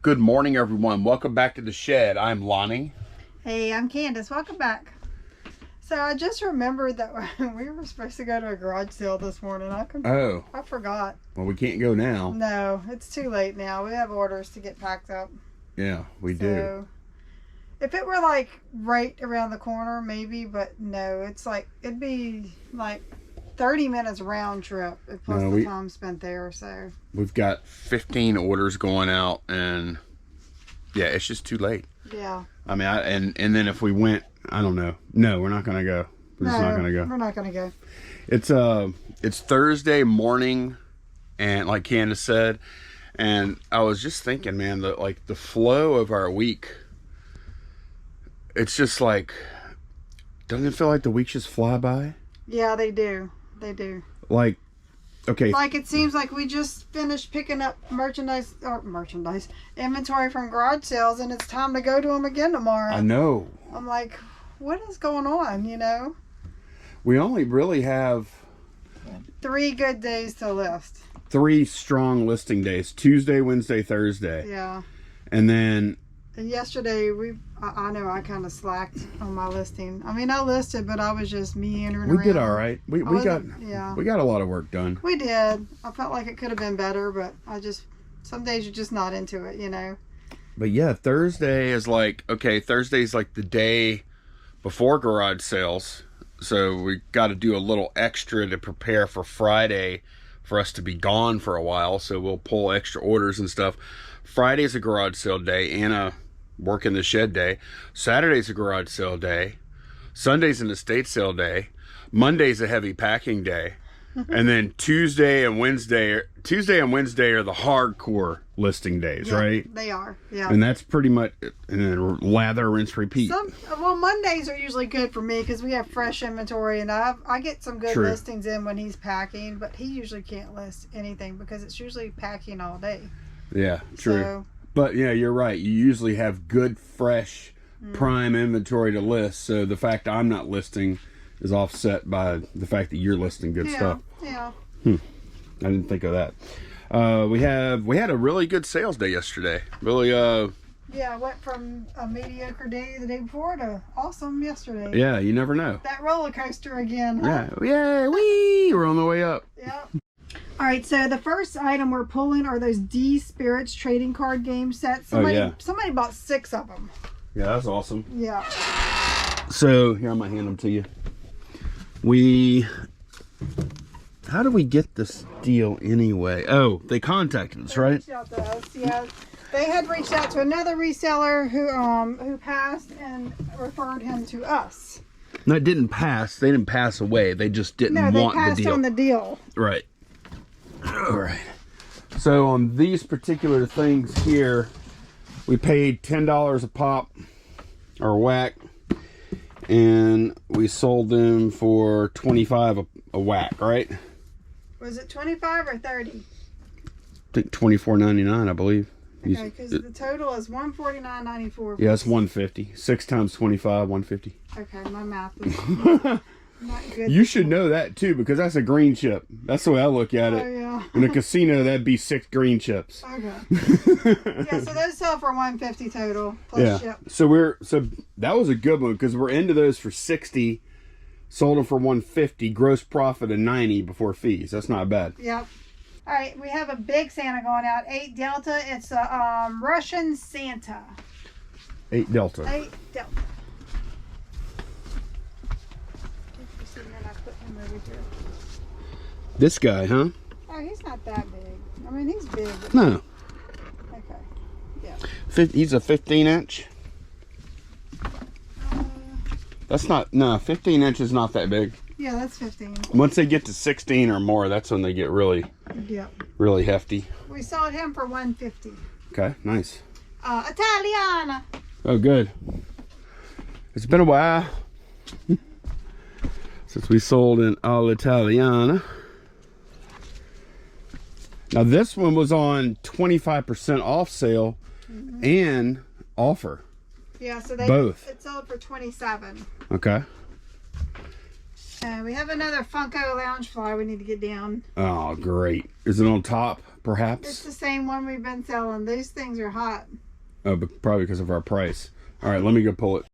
Good morning, everyone. Welcome back to the shed. I'm Lonnie. Hey, I'm Candace. Welcome back. So I just remembered that we were supposed to go to a garage sale this morning. I forgot. Well, we can't go now. No, it's too late now. We have orders to get packed up. Yeah, we do. If it were like right around the corner, maybe, but no, it's like it'd be like 30 minutes round trip plus the time spent there. So we've got 15 orders going out, and yeah, it's just too late. Yeah. I mean, and then if we went, I don't know. No, we're not gonna go. We're just not gonna go. We're not gonna go. It's Thursday morning, and like Candace said, and I was just thinking, man, that the flow of our week. It's just like, doesn't it feel like the weeks just fly by? Yeah, they do. They do. Like, okay. Like it seems like we just finished picking up inventory from garage sales, and it's time to go to them again tomorrow. I know. I'm like, what is going on? You know. We only really have 3 good days to list. 3 strong listing days: Tuesday, Wednesday, Thursday. Yeah. And then. And yesterday I know I kind of slacked on my listing. I mean, I listed, but I was just meandering around. We did all right. We got a lot of work done. We did. I felt like it could have been better, but some days you're just not into it, you know. But yeah, Thursday is Thursday's like the day before garage sales. So we got to do a little extra to prepare for Friday for us to be gone for a while. So we'll pull extra orders and stuff. Friday's a garage sale day and a work in the shed day. Saturday's a garage sale day. Sunday's an estate sale day. Monday's a heavy packing day. And then Tuesday and Wednesday are the hardcore listing days, right? They are, yeah. And that's pretty much, and then lather, rinse, repeat. Mondays are usually good for me because we have fresh inventory, and I get some good listings in when he's packing, but he usually can't list anything because it's usually packing all day. Yeah, true. But yeah, you're right. You usually have good, fresh, prime inventory to list. So the fact I'm not listing is offset by the fact that you're listing good stuff. Yeah. I didn't think of that. We had a really good sales day yesterday. Really. Yeah, I went from a mediocre day the day before to awesome yesterday. Yeah, you never know. That roller coaster again. Huh? Yeah. We're on the way up. Yeah. All right, so the first item we're pulling are those D Spirits trading card game sets. Somebody bought 6 of them. Yeah, that's awesome. Yeah. So here, I'm gonna hand them to you. How do we get this deal anyway? Oh, they contacted us, right? Reached out to us, yeah. They had reached out to another reseller who passed and referred him to us. No, it didn't pass. They didn't pass away. They just didn't want the deal. No, they passed on the deal. Right. All right. So on these particular things here, we paid $10 a pop or whack, and we sold them for $25 a whack, right? Was it 25 or 30? I think $24.99, I believe. Okay, because the total is $149.94. Yeah, it's $150. 6 times 25, $150. Okay, my math is not good. You should know that too, because that's a green chip. That's the way I look at it. Oh, yeah. In a casino, that'd be 6 green chips. Okay. Yeah, so those sell for $150 total plus ship. So that was a good one because we're into those for $60, sold them for $150, gross profit of $90 before fees. That's not bad. Yep. All right, we have a big Santa going out, 8 Delta. It's a Russian Santa. 8 Delta. 8 Delta. This guy, huh? Oh, he's not that big. I mean, he's big. No. Okay. Yeah. He's a 15-inch. That's not, no, 15 inches is not that big. Yeah, that's 15. Once they get to 16 or more, that's when they get really hefty. We sold him for $150. Okay, nice. Italiana. Oh, good. It's been a while since we sold an All'Italiana. Now this one was on 25% off sale and offer. Yeah, so they both. It sold for $27. Okay. We have another Funko Loungefly we need to get down. Oh, great. Is it on top, perhaps? It's the same one we've been selling. These things are hot. Oh, but probably because of our price. All right, let me go pull it.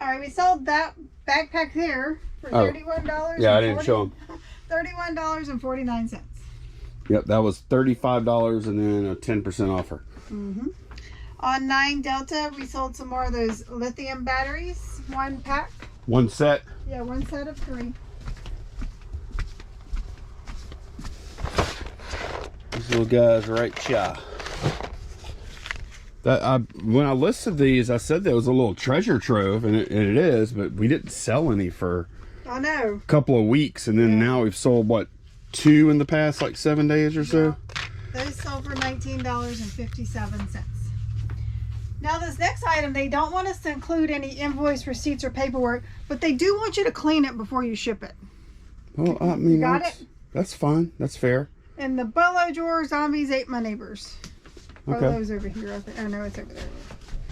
All right, we sold that backpack there for $31. Yeah, I didn't show them. $31.49. Yep, that was $35 and then a 10% offer. On 9 Delta, we sold some more of those lithium batteries. 1 pack. One set. Yeah, 1 set of 3. These little guys right here. When I listed these, I said there was a little treasure trove, and it is, but we didn't sell any for I know. a couple of weeks, and then now we've sold, what, 2 in the past, like 7 days or so? Yeah. Those sold for $19.57. Now this next item, they don't want us to include any invoice, receipts, or paperwork, but they do want you to clean it before you ship it. Well, I mean, that's fine. That's fair. And the Bolo drawer, zombies ate my neighbors. Okay. Bolo's over here, I think. Oh no, it's over there.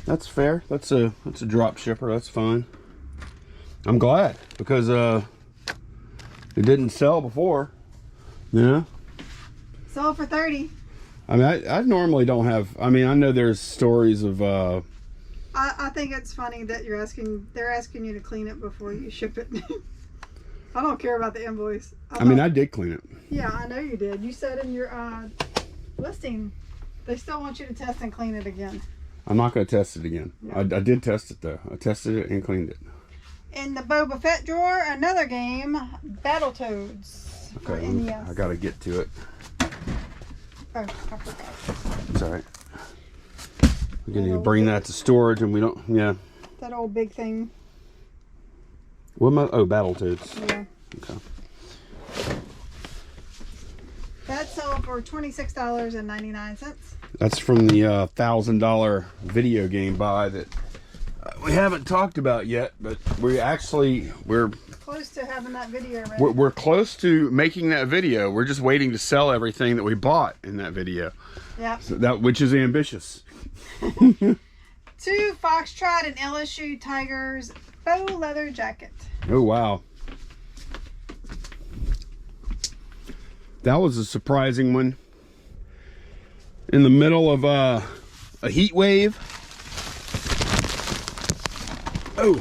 That's fair. That's a drop shipper. That's fine. I'm glad because it didn't sell before. Yeah. Sold for $30. I mean, I normally don't have. I mean, I know there's stories of. I think it's funny that they're asking you to clean it before you ship it. I don't care about the invoice. I mean, I did clean it. Yeah, I know you did. You said in your listing, they still want you to test and clean it again. I'm not going to test it again. Yeah. I did test it though. I tested it and cleaned it. In the Boba Fett drawer, another game, Battletoads. Okay, NES. I got to get to it. Oh, I forgot. It's all right. We're going to bring that to storage, and we don't. Yeah. That old big thing. What am I? Oh, Battletoads. Yeah. Okay. That sold for $26.99. That's from the $1,000 video game buy that we haven't talked about yet, but we're Close to having that video ready. we're close to making that video. We're just waiting to sell everything that we bought in that video. Yeah. So which is ambitious. 2 Foxtrot and LSU Tigers faux leather jacket. Oh wow. That was a surprising one. In the middle of a heat wave. Oh.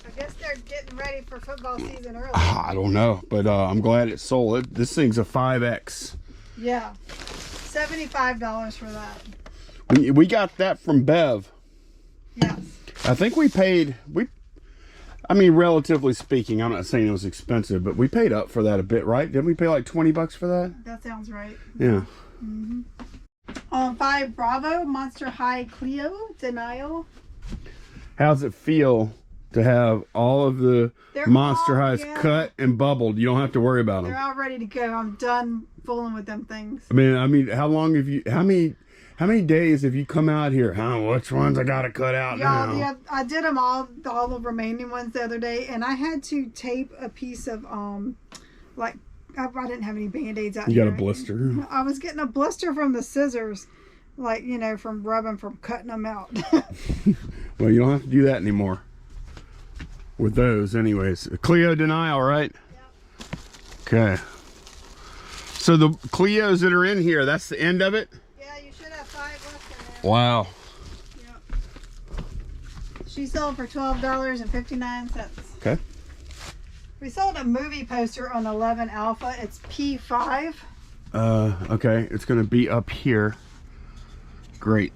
I guess they're getting ready for football season early. I don't know, but I'm glad it sold. This thing's a 5X. Yeah. $75 for that. We got that from Bev. Yes. I think we paid, I mean, relatively speaking, I'm not saying it was expensive, but we paid up for that a bit, right? Didn't we pay like 20 bucks for that? That sounds right. Yeah. Mm-hmm. On 5 Bravo, Monster High Clio, Denial. How's it feel to have all of the Monster Highs cut and bubbled? You don't have to worry about them. They're all ready to go. I'm done fooling with them things. I mean, how many days have you come out here? Which ones I gotta cut out now? Yeah, I did them all the remaining ones the other day, and I had to tape a piece of like I didn't have any Band-Aids out here. You got a blister? I was getting a blister from the scissors, like, you know, from rubbing, from cutting them out. Well, you don't have to do that anymore with those anyways. Clio Denial, right? Yep. Okay. So the Clios that are in here, that's the end of it? Yeah, you should have 5 left in there. Wow. Yep. She sold for $12.59. Okay. We sold a movie poster on 11 Alpha. It's P5. Okay. It's going to be up here. Great.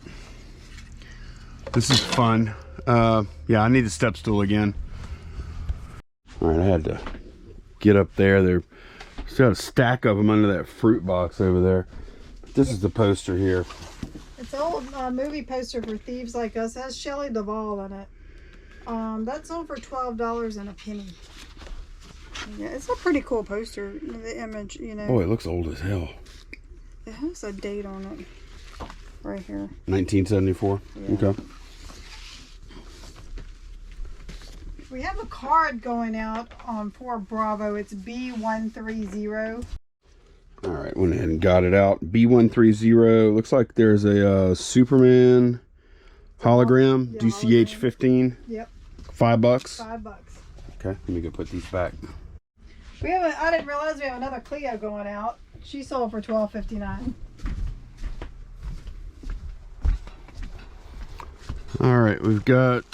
This is fun. Yeah, I need the step stool again. All right, I had to get up there. There's got a stack of them under that fruit box over there. This is the poster here. It's an old movie poster for thieves like us. It has Shelley Duvall in it. That's sold for $12 and a penny. Yeah, it's a pretty cool poster. The image, you know. Boy, it looks old as hell. It has a date on it. Right here. 1974. Yeah. Okay. We have a card going out on for Bravo. It's B130. All right, went ahead and got it out. B130. Looks like there's a Superman hologram. Yeah, DCH 15. Yep. $5. $5. Okay, let me go put these back. We have I didn't realize we have another Clio going out. She sold for $12.59. All right, we've got,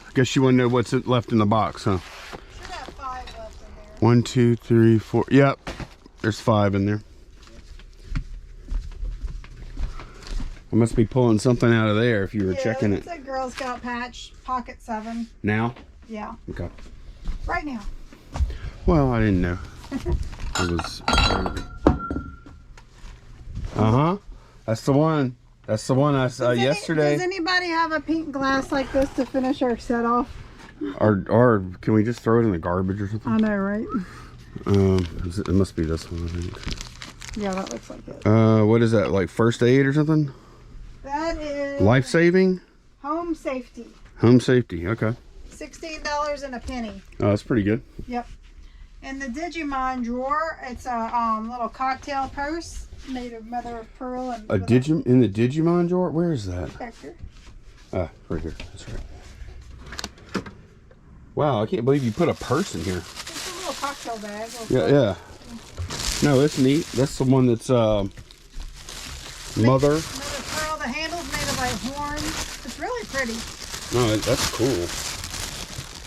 I guess you want to know what's left in the box, huh? Should have 5 left in there. 1, 2, 3, 4. Yep, there's 5 in there. I must be pulling something out of there if you were checking it. It's a Girl Scout patch, pocket 7. Now? Yeah. Okay. Right now. Well, I didn't know. It was. That's the one. That's the one I saw yesterday. Does anybody have a pink glass like this to finish our set off? Or can we just throw it in the garbage or something? I know, right? It must be this one, I think. Yeah, that looks like it. What is that? Like first aid or something? That is Life saving? home safety. Home safety. Okay. $16 and a penny. Oh, that's pretty good. Yep. In the Digimon drawer, it's a little cocktail purse made of mother of pearl and in the Digimon drawer. Where is that? Vector. Ah, right here. That's right. Wow, I can't believe you put a purse in here. It's a little cocktail bag. Yeah. No, that's neat. That's the one that's mother of pearl. The handle's made of like horns. It's really pretty. No, that's cool.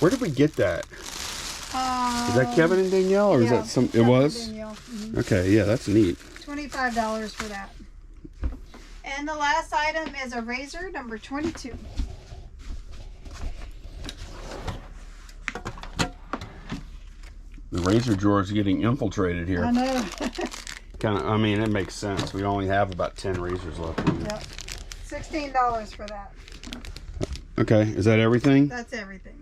Where did we get that? Is that Kevin and Danielle, or is that some? It was. Mm-hmm. Okay, yeah, that's neat. $25 for that. And the last item is a razor, number 22. The razor drawer is getting infiltrated here. I know. I mean, it makes sense. We only have about 10 razors left. Yep. $16 for that. Okay, is that everything? That's everything.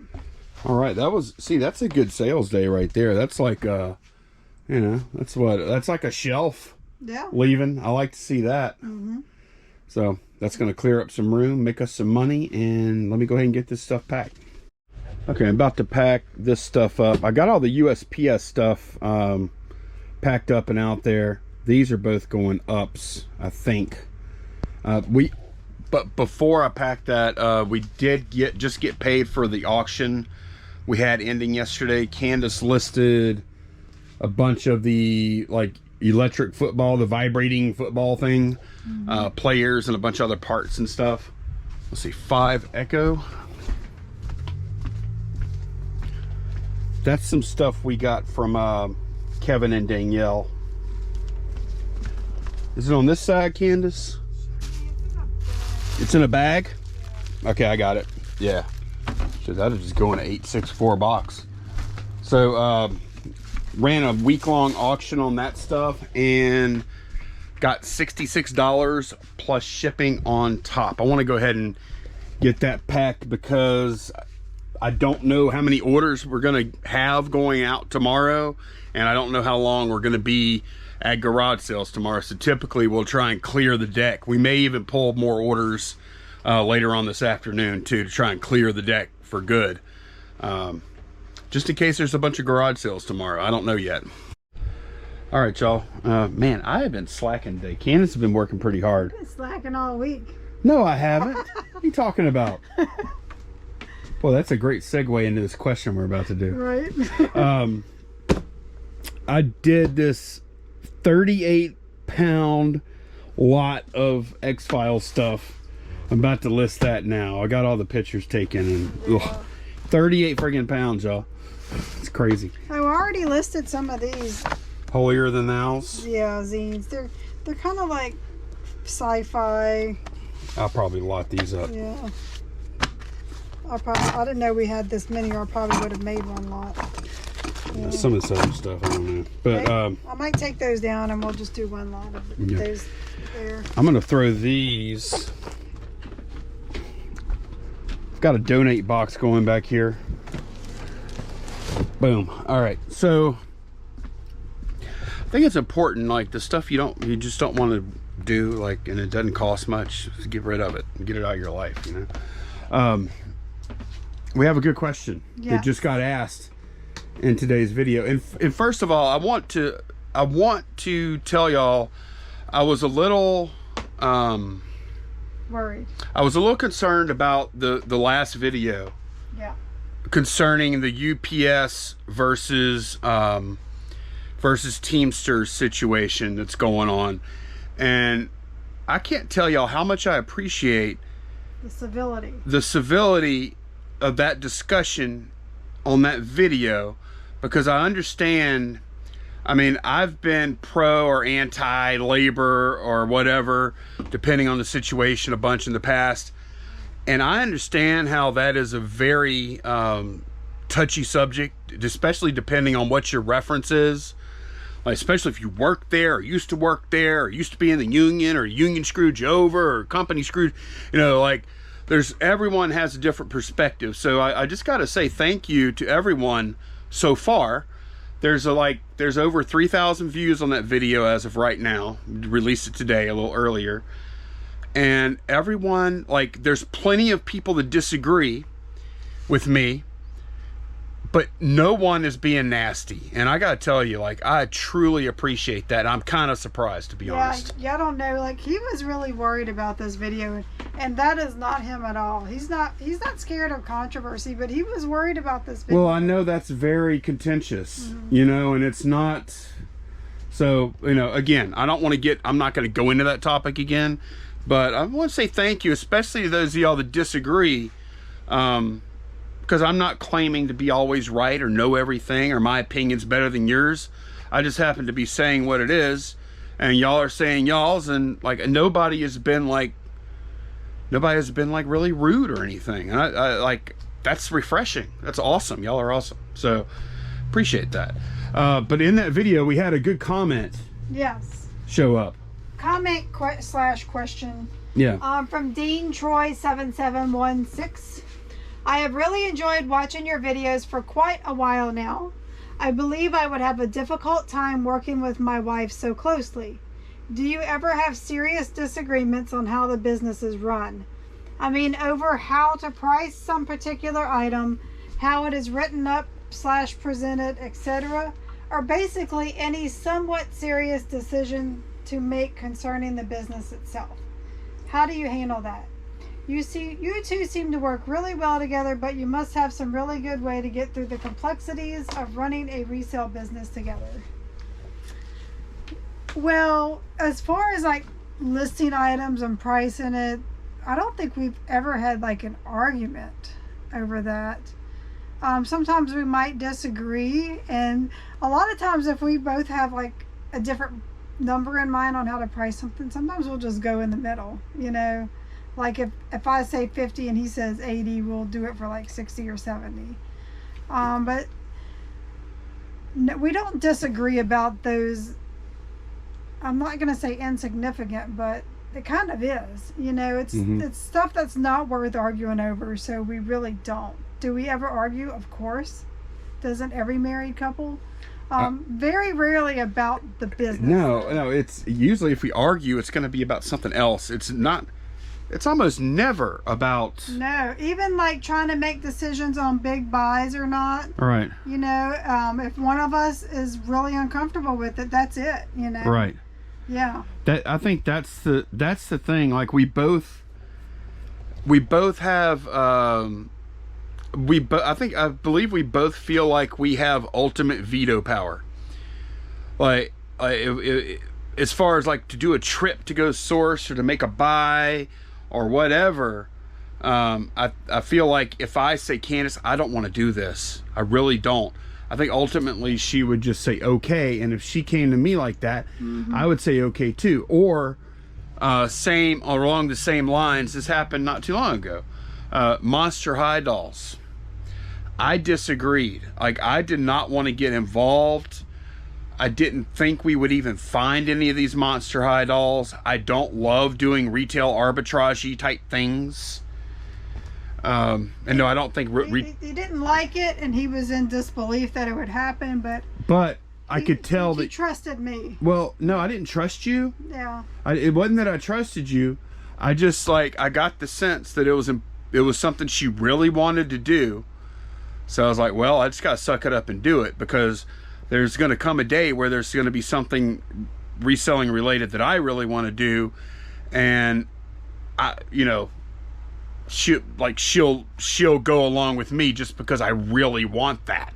All right, that's a good sales day right there. That's like that's like a shelf. Yeah. Leaving. I like to see that. Mm-hmm. So that's going to clear up some room, make us some money, and let me go ahead and get this stuff packed. Okay, I'm about to pack this stuff up. I got all the USPS stuff packed up and out there. These are both going ups, I think. But before I packed that, we did just get paid for the auction we had ending yesterday. Candace listed a bunch of the electric football, the vibrating football thing, players, and a bunch of other parts and stuff. Let's see, 5 Echo. That's some stuff we got from Kevin and Danielle. Is it on this side, Candace? It's in a bag? Okay, I got it. Yeah. So that'll just go in an 864 box. So ran a week-long auction on that stuff and got $66 plus shipping on top. I want to go ahead and get that packed because I don't know how many orders we're going to have going out tomorrow, and I don't know how long we're going to be at garage sales tomorrow. So typically we'll try and clear the deck. We may even pull more orders later on this afternoon too, to try and clear the deck for good. Just in case there's a bunch of garage sales tomorrow. I don't know yet. All right, y'all. Man, I have been slacking today. Candace has been working pretty hard. I've been slacking all week. No, I haven't. What are you talking about? Well, that's a great segue into this question we're about to do. Right. I did this 38-pound lot of X-Files stuff. I'm about to list that now. I got all the pictures taken, and 38 friggin' pounds, y'all. It's crazy. I already listed some of these. Holier than thou's. Yeah, zines. They're kind of like sci-fi. I'll probably lot these up. Yeah. I didn't know we had this many, or I probably would have made one lot. Yeah. Some of this other stuff, I don't know. But I might take those down and we'll just do one lot of those there. I'm gonna throw these. I've got a donate box going back here. Boom. All right. So I think it's important, like the stuff you just don't want to do, like, and it doesn't cost much. Just get rid of it and get it out of your life, you know. We have a good question that just got asked in today's video, and first of all, I want to tell y'all I was a little worried. I was a little concerned about the last video. Yeah. concerning the UPS versus Teamsters situation that's going on. And I can't tell y'all how much I appreciate the civility of that discussion on that video, because I understand. I mean, I've been pro or anti labor or whatever, depending on the situation, a bunch in the past. And I understand how that is a very touchy subject, especially depending on what your reference is. Like, especially if you work there or used to work there or used to be in the union, or union screwed you over or company screwed, you know, like everyone has a different perspective. So I just got to say thank you to everyone so far. There's over 3,000 views on that video as of right now. Released it today, a little earlier. And everyone, like, there's plenty of people that disagree with me, but no one is being nasty. And I gotta tell you, like, I truly appreciate that. I'm kind of surprised, to be honest. Yeah, I don't know. Like, he was really worried about this video, and that is not him at all. He's not scared of controversy, but he was worried about this video. Well, I know that's very contentious, you know, and it's not. So, you know, again, I'm not going to go into that topic again, but I want to say thank you, especially to those of y'all that disagree. Because I'm not claiming to be always right or know everything or my opinion's better than yours. I just happen to be saying what it is, and y'all are saying y'all's, and like nobody has been like really rude or anything. And I like, that's refreshing. That's awesome. Y'all are awesome. So appreciate that. But in that video, we had a good comment. Yes. Show up. Comment / question. Yeah. From Dean Troy 7716. I have really enjoyed watching your videos for quite a while now. I believe I would have a difficult time working with my wife so closely. Do you ever have serious disagreements on how the business is run? I mean, over how to price some particular item, how it is written up / presented, etc., or basically any somewhat serious decision to make concerning the business itself. How do you handle that? You two seem to work really well together, but you must have some really good way to get through the complexities of running a resale business together. Well, as far as like listing items and pricing it, I don't think we've ever had like an argument over that. Sometimes we might disagree, and a lot of times if we both have like a different number in mind on how to price something, sometimes we'll just go in the middle, you know. Like if I say 50 and he says 80, we'll do it for like 60 or 70. But no, we don't disagree about those. I'm not going to say insignificant, but it kind of is. You know, it's stuff that's not worth arguing over, so we really don't. Do we ever argue? Of course. Doesn't every married couple? Very rarely about the business. No, it's usually if we argue, it's going to be about something else. It's almost never about... No, even like trying to make decisions on big buys or not. Right. You know, if one of us is really uncomfortable with it, that's it, you know. Right. Yeah. I think that's the thing. Like I believe we both feel like we have ultimate veto power. Like as far as like to do a trip to go source or to make a buy or whatever, I feel like if I say, Candace, I don't want to do this, I really don't, I think ultimately she would just say okay. And if she came to me like that, I would say okay too. Or along the same lines, this happened not too long ago. Monster High dolls. I disagreed. Like, I did not want to get involved. I didn't think we would even find any of these Monster High dolls. I don't love doing retail arbitrage-y type things. And no, I don't think... He didn't like it, and he was in disbelief that it would happen, but I could tell that... He trusted me. Well, no, I didn't trust you. Yeah. It wasn't that I trusted you. I just, like, I got the sense that it was something she really wanted to do. So I was like, well, I just got to suck it up and do it, because there's going to come a day where there's going to be something reselling related that I really want to do. And she'll go along with me just because I really want that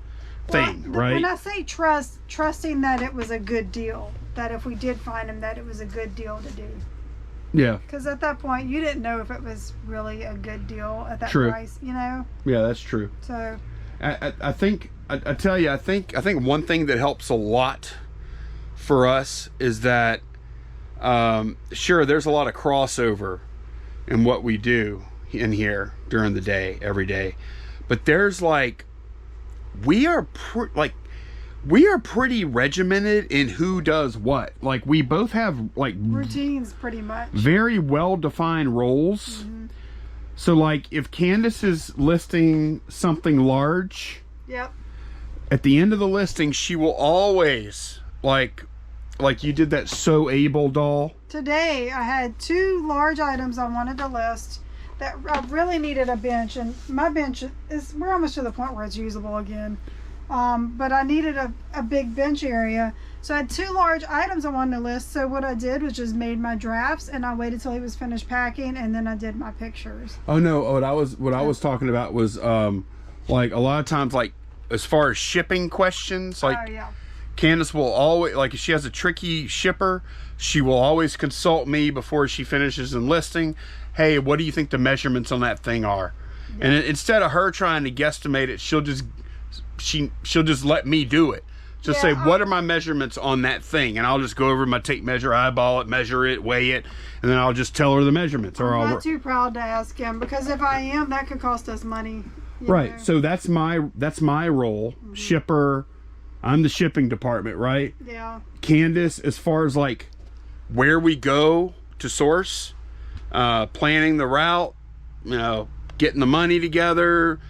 thing, right? When I say trusting that it was a good deal, that if we did find them, that it was a good deal to do. Yeah. Because at that point, you didn't know if it was really a good deal at that True. price, you know? Yeah, that's true. So I think I tell you, I think one thing that helps a lot for us is that sure, there's a lot of crossover in what we do in here during the day, every day, but there's like we are pretty regimented in who does what. Like we both have like routines, pretty much. Very well defined roles. Mm-hmm. So like if Candace is listing something large, yep, at the end of the listing she will always like you did that So Able doll. Today I had 2 large items I wanted to list that I really needed a bench, and my bench we're almost to the point where it's usable again. But I needed a big bench area. So I had 2 large items I wanted to list. So what I did was just made my drafts, and I waited till he was finished packing, and then I did my pictures. Oh no, what I was talking about was like a lot of times, like as far as shipping questions, like oh, yeah. Candace will always, like if she has a tricky shipper, she will always consult me before she finishes enlisting. Hey, what do you think the measurements on that thing are? Yeah. And instead of her trying to guesstimate it, she'll just let me do it. Just say, what are my measurements on that thing? And I'll just go over my tape measure, eyeball it, measure it, weigh it, and then I'll just tell her the measurements. Or I'm not too proud to ask him, because if I am, that could cost us money. Right. know? So that's my role. Mm-hmm. Shipper. I'm the shipping department, right? Yeah. Candace, as far as like where we go to source, planning the route, you know, getting the money together,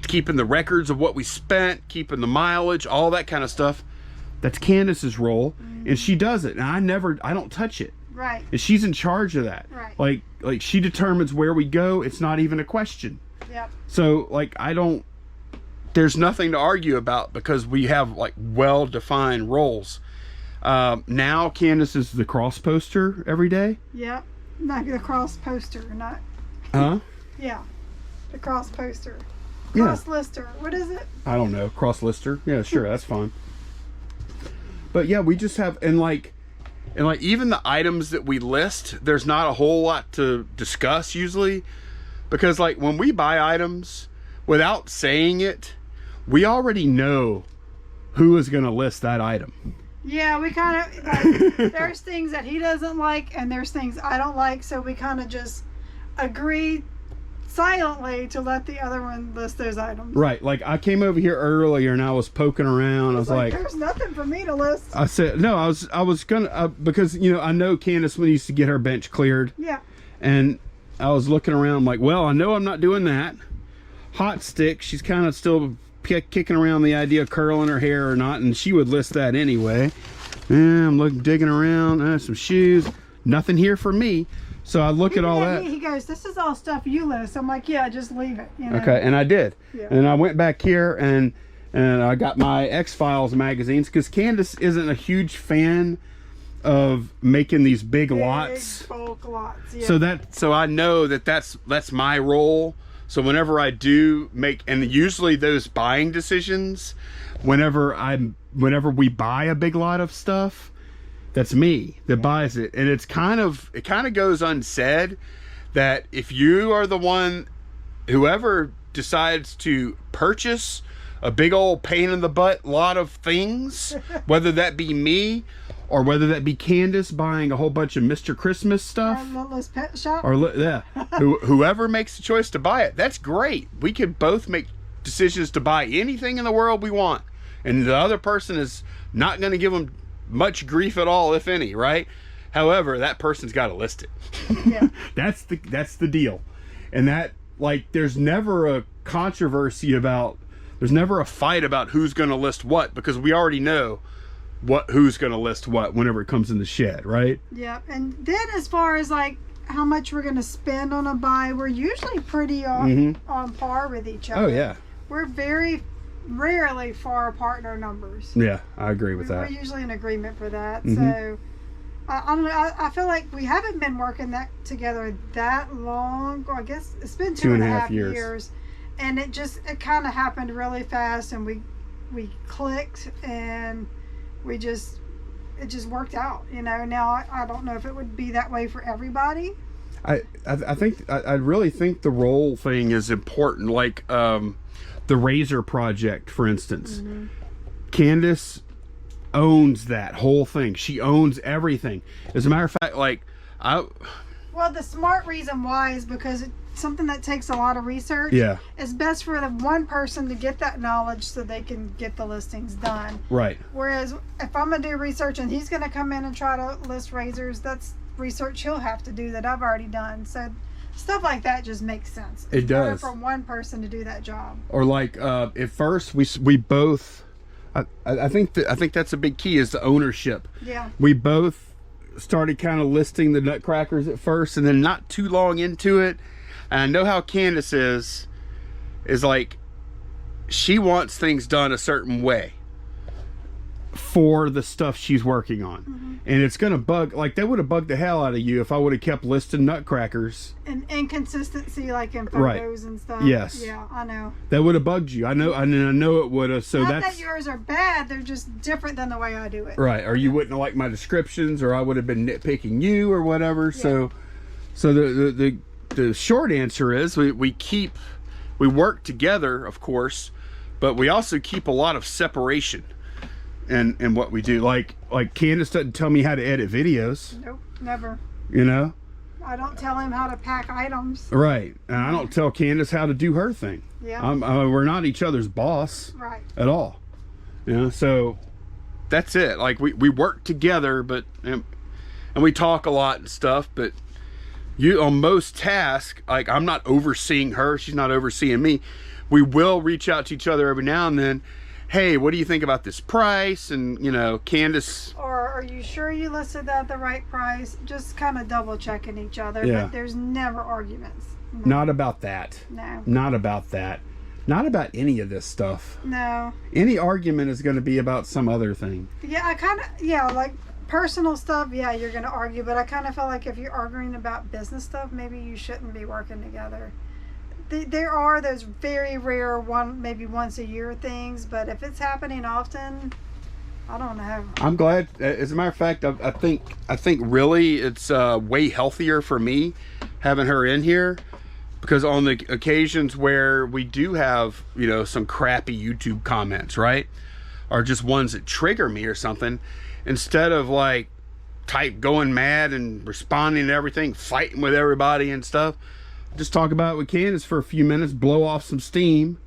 keeping the records of what we spent, keeping the mileage, all that kind of stuff. That's Candace's role, and she does it. And I don't touch it. Right. And she's in charge of that. Right. Like she determines where we go. It's not even a question. Yep. So like there's nothing to argue about because we have like well-defined roles. Now Candace is the cross poster every day. Yep. Not the cross poster, not. Huh? Yeah. The cross poster. Yeah. Cross lister. What is it? I don't know. Cross lister. Yeah, sure. That's fine. But yeah, we just have, and like even the items that we list, there's not a whole lot to discuss usually, because like when we buy items, without saying it, we already know who is going to list that item. Yeah, we kind of like, there's things that he doesn't like, and there's things I don't like, so we kind of just agree silently to let the other one list those items. Right. Like I came over here earlier and I was poking around. I was like, there's nothing for me to list. I said, no, I was gonna, because, you know, I know Candace needs to get her bench cleared. Yeah. And I was looking around, I'm like, well, I know I'm not doing that. Hot stick, she's kind of still kicking around the idea of curling her hair or not, and she would list that anyway. And I'm digging around, some shoes, nothing here for me. So I look at all that. He goes, this is all stuff you list. I'm like, yeah, just leave it. You know? Okay, and I did. Yeah. And I went back here and I got my X-Files magazines, because Candace isn't a huge fan of making these big lots. Bulk lots. Yeah. So I know that's my role. So whenever I do make, and usually those buying decisions, whenever we buy a big lot of stuff, that's me that buys it. And it kind of goes unsaid that if you are the one, whoever decides to purchase a big old pain in the butt lot of things, whether that be me or whether that be Candace buying a whole bunch of Mr. Christmas stuff, Littlest Pet Shop, or yeah, whoever makes the choice to buy it, that's great. We could both make decisions to buy anything in the world we want, and the other person is not going to give them much grief at all, if any, right? However, that person's got to list it. Yeah. That's the deal. And that, like, there's never a controversy about, there's never a fight about who's going to list what, because we already know who's going to list what whenever it comes in the shed, right? Yeah. And then as far as like how much we're going to spend on a buy, we're usually pretty on par with each other. Oh yeah. We're very rarely far apart in our numbers. Yeah, I agree with that. We're usually in agreement for that. So I don't know. I feel like we haven't been working together that long. Well, I guess it's been 2.5 years. And it kind of happened really fast, and we clicked, and it just worked out. Now I don't know if it would be that way for everybody. I really think the role thing is important. Like the Razor project, for instance. Mm-hmm. Candace owns that whole thing. She owns everything. As a matter of fact, well, the smart reason why is because it's something that takes a lot of research. Yeah. It's best for the one person to get that knowledge so they can get the listings done. Right. Whereas if I'm going to do research and he's going to come in and try to list razors, that's research he'll have to do that I've already done. So stuff like that just makes sense. It does. Better for one person to do that job. Or like at first we both. I think that's a big key is the ownership. Yeah. We both started kind of listing the nutcrackers at first, and then not too long into it, and I know how Candace is like, she wants things done a certain way for the stuff she's working on. Mm-hmm. And it's gonna bug, like that would have bugged the hell out of you if I would have kept listing nutcrackers. And inconsistency, like in photos and stuff. Yes. Yeah, I know. That would have bugged you. I know it would have. So not that yours are bad, they're just different than the way I do it. Right. Or you wouldn't have liked my descriptions, or I would have been nitpicking you or whatever. Yeah. So the short answer is we work together, of course, but we also keep a lot of separation in what we do. Like Candace doesn't tell me how to edit videos. Nope, never. I don't tell him how to pack items. Right. And I don't tell Candace how to do her thing. Yeah. We're not each other's boss. Right. At all. So that's it. Like we work together, but and we talk a lot and stuff, but you on most tasks, like I'm not overseeing her, she's not overseeing me. We will reach out to each other every now and then. Hey, what do you think about this price? And Candace, or are you sure you listed that at the right price? Just kind of double checking each other. Yeah. But there's never arguments. No. Not about that. No. Not about that. Not about any of this stuff. No. Any argument is going to be about some other thing. Yeah, like personal stuff, yeah, you're going to argue, but I kind of feel like if you're arguing about business stuff, maybe you shouldn't be working together. There are those very rare maybe once a year things, but if it's happening often, I don't know. I'm glad. As a matter of fact, I think really it's way healthier for me having her in here, because on the occasions where we do have some crappy YouTube comments, right, or just ones that trigger me or something, instead of like going mad and responding to everything, fighting with everybody and stuff, just talk about it with Candace for a few minutes, blow off some steam,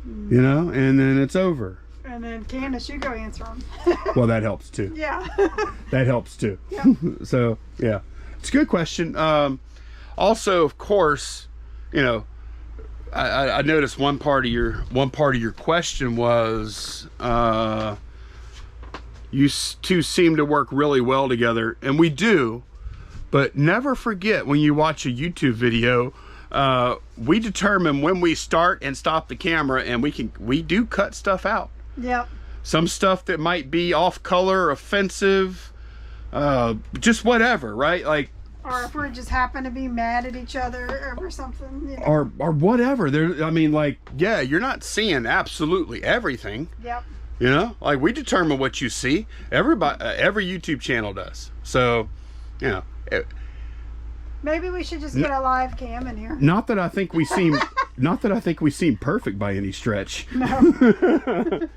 and then it's over. And then Candace, you go answer them. Well, that helps too. Yeah. That helps too. Yeah. So yeah, it's a good question. Also, of course, I noticed one part of your question was you two seem to work really well together, and we do. But never forget, when you watch a YouTube video, we determine when we start and stop the camera, and we do cut stuff out. Yep. Some stuff that might be off color, offensive, just whatever, right? Like, or if we just happen to be mad at each other over something. Or whatever. Yeah, you're not seeing absolutely everything. Yep. Like we determine what you see. Every YouTube channel does. So, maybe we should just get a live cam in here. Not that I think we seem perfect by any stretch. No.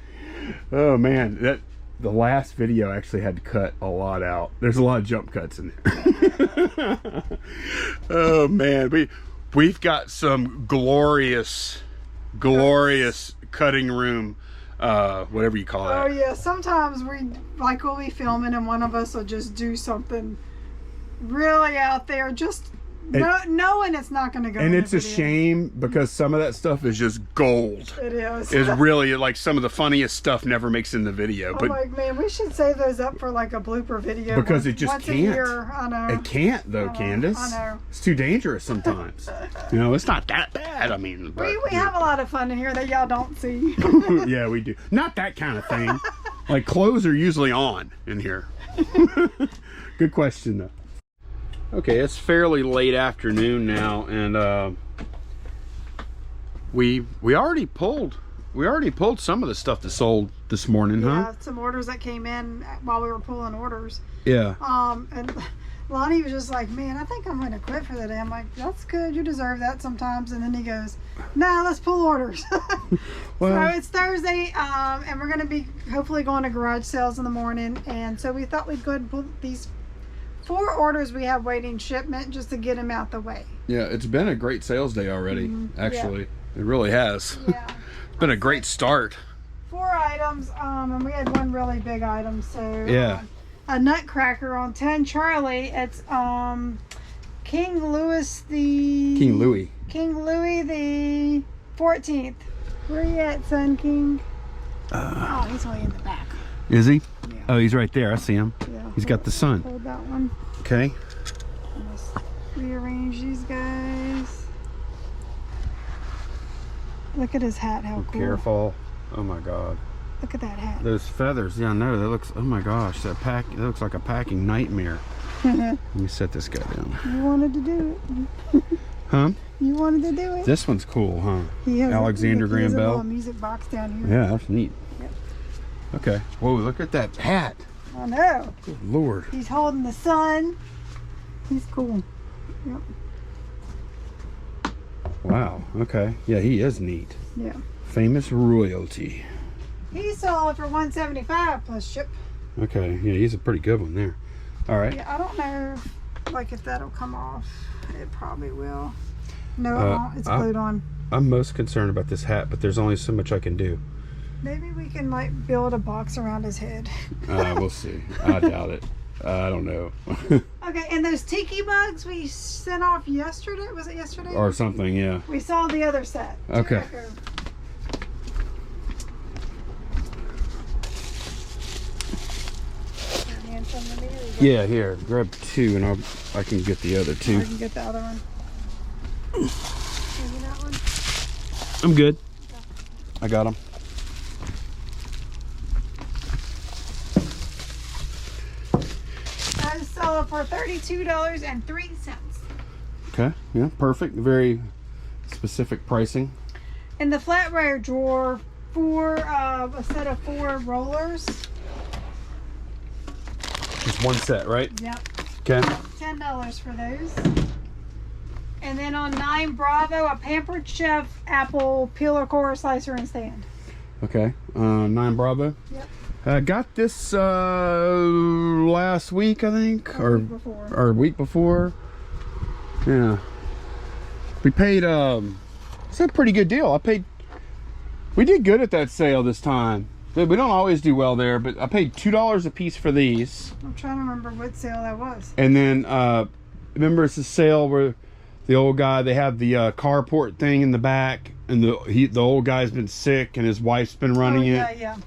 Oh man, the last video actually had to cut a lot out. There's a lot of jump cuts in there. Oh man, we've got some glorious cutting room, whatever you call that. Oh yeah, sometimes we'll be filming and one of us will just do something really out there, just knowing it's not going to go. And in it's a shame, because some of that stuff is just gold. It is. It's really like some of the funniest stuff never makes in the video. I'm but like, man, we should save those up for like a blooper video. Because it just once can't. A year. I know. It can't though, Candace. I know. It's too dangerous sometimes. It's not that bad. I mean, but, we have a lot of fun in here that y'all don't see. Yeah, we do. Not that kind of thing. Like clothes are usually on in here. Good question though. Okay, it's fairly late afternoon now, and we already pulled some of the stuff that sold this morning, huh? Yeah, some orders that came in while we were pulling orders. Yeah. And Lonnie was just like, man, I think I'm going to quit for the day. I'm like, that's good. You deserve that sometimes. And then he goes, no, let's pull orders. well, so it's Thursday, and we're going to be hopefully going to garage sales in the morning. And so we thought we'd go ahead and pull these 4 orders we have waiting shipment just to get them out the way. yeah, it's been a great sales day already, actually. Yeah. It really has. Yeah. It's been a great start. 4 items, and we had one really big item. So yeah. A nutcracker on 10 Charlie. It's King Louis the 14th. Where you at, Son King? Oh, he's way in the back. Is he? Yeah. Oh, he's right there. I see him. Yeah. He's got the sun. Hold that one. Okay. Let's rearrange these guys. Look at his hat. How cool. Careful. Oh my God. Look at that hat. Those feathers. Yeah, I know. That looks. Oh my gosh. That looks like a packing nightmare. Let me set this guy down. You wanted to do it. Huh? You wanted to do it. This one's cool, huh? He has Alexander Graham Bell. A little music box down here. Yeah, that's neat. Yep. Okay. Whoa, look at that hat. I know. Good Lord. He's holding the sun. He's cool. Yep. Wow. Okay. Yeah, he is neat. Yeah. Famous royalty. He sold for $175 plus ship. Okay. Yeah, he's a pretty good one there. All right. Yeah, I don't know, like if that'll come off. It probably will. No, it won't. It's glued on. I'm most concerned about this hat, but there's only so much I can do. Maybe we can like build a box around his head. We'll see. I doubt it. I don't know. Okay, and those tiki mugs we sent off yesterday. Was it yesterday? Or something, yeah. We saw the other set. Okay. Yeah, here, grab 2 and I can get the other 2. I can get the other one. Maybe that one? I'm good. Okay. I got them. I sell it for $32.03. Okay, yeah, perfect. Very specific pricing. In the flatware drawer, a set of 4 rollers. Just one set, right? Yep. Okay. $10 for those. And then on 9 Bravo, a Pampered Chef apple peeler, core, slicer, and stand. Okay. 9 Bravo. Yep. Got this last week, I think, or week before. Yeah. We paid. It's a pretty good deal. We did good at that sale this time. We don't always do well there, but I paid $2 a piece for these. I'm trying to remember what sale that was. And then remember, it's a sale where the old guy, they have the carport thing in the back, and the old guy's been sick and his wife's been running it. Yeah.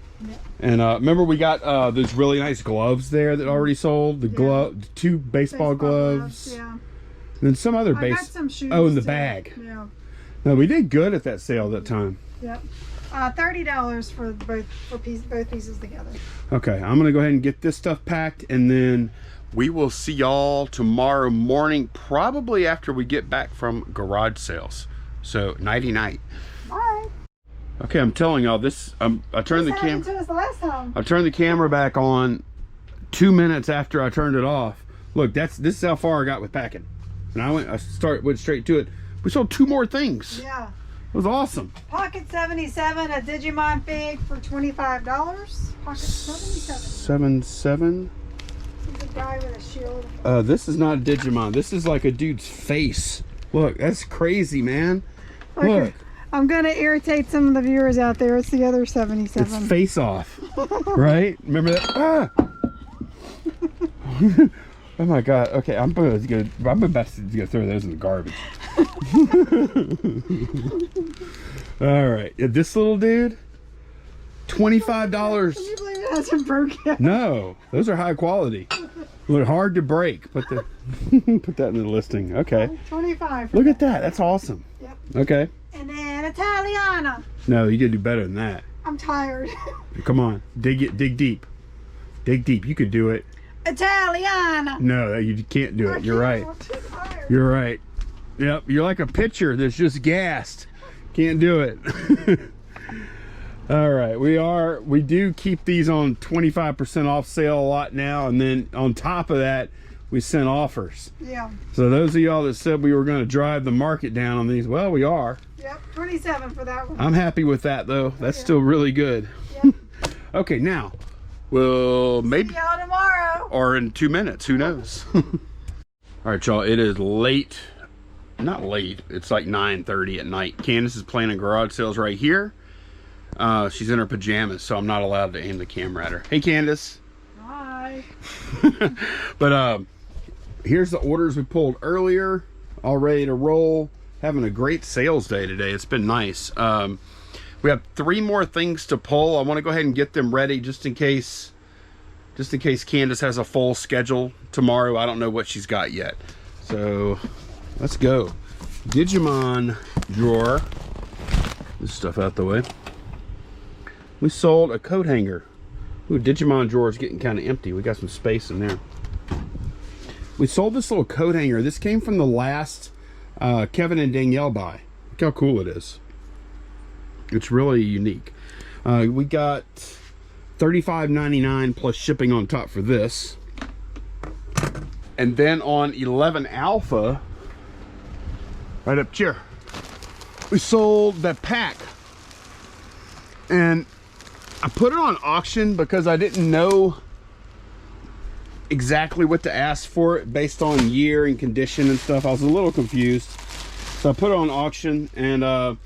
And remember, we got those really nice gloves there that already sold. The 2 baseball gloves. Yeah. And then some other I got some shoes. Oh, in the too. bag. Yeah. No, we did good at that sale that time. Yep. $30 for both pieces together. Okay, I'm gonna go ahead and get this stuff packed, and then we will see y'all tomorrow morning, probably after we get back from garage sales. So nighty night. Bye. Okay, I'm telling y'all this. I turned the camera. To us the last time. I turned the camera back on 2 minutes after I turned it off. Look, this is how far I got with packing, and I went straight to it. We sold 2 more things. Yeah. It was awesome. Pocket 77, a Digimon Fig for $25. Pocket 77. 77. He's a guy with a shield. This is not a Digimon. This is like a dude's face. Look, that's crazy, man. Okay. Look. I'm going to irritate some of the viewers out there. It's the other 77. It's face off. Right? Remember that? Ah! Oh my God. Okay, I'm about to go throw those in the garbage. All right. This little dude, $25. Can you believe it hasn't broke yet? No, those are high quality. They're hard to break. Put that in the listing. Okay. 25. Look at that. That's awesome. Yep. Okay. And then Italiana. No, you gotta do better than that. I'm tired. Come on. Dig deep. Dig deep. You could do it. Italiana. No, you can't do it. You're right. You're right. Yep, you're like a pitcher that's just gassed. Can't do it. All right, we do keep these on 25% off sale a lot now, and then on top of that, we sent offers. Yeah. So those of y'all that said we were going to drive the market down on these, well, we are. Yep, 27 for that one. I'm happy with that though. That's still really good. Yep. Okay, now we'll maybe see y'all tomorrow or in 2 minutes. Who knows? All right, y'all. It is late. Not late. It's like 9:30 at night. Candace is planning garage sales right here. She's in her pajamas, so I'm not allowed to aim the camera at her. Hey, Candace. Hi. But here's the orders we pulled earlier, all ready to roll. Having a great sales day today. It's been nice. We have 3 more things to pull. I want to go ahead and get them ready just in case Candace has a full schedule tomorrow. I don't know what she's got yet. So let's go. Digimon drawer. This stuff out the way. We sold a coat hanger. Ooh, Digimon drawer is getting kind of empty. We got some space in there. We sold this little coat hanger. This came from the last Kevin and Danielle buy. Look how cool it is. It's really unique. We got $35.99 plus shipping on top for this. And then on 11 Alpha, right up here, we sold that pack. And I put it on auction because I didn't know exactly what to ask for it based on year and condition and stuff. I was a little confused. So I put it on auction and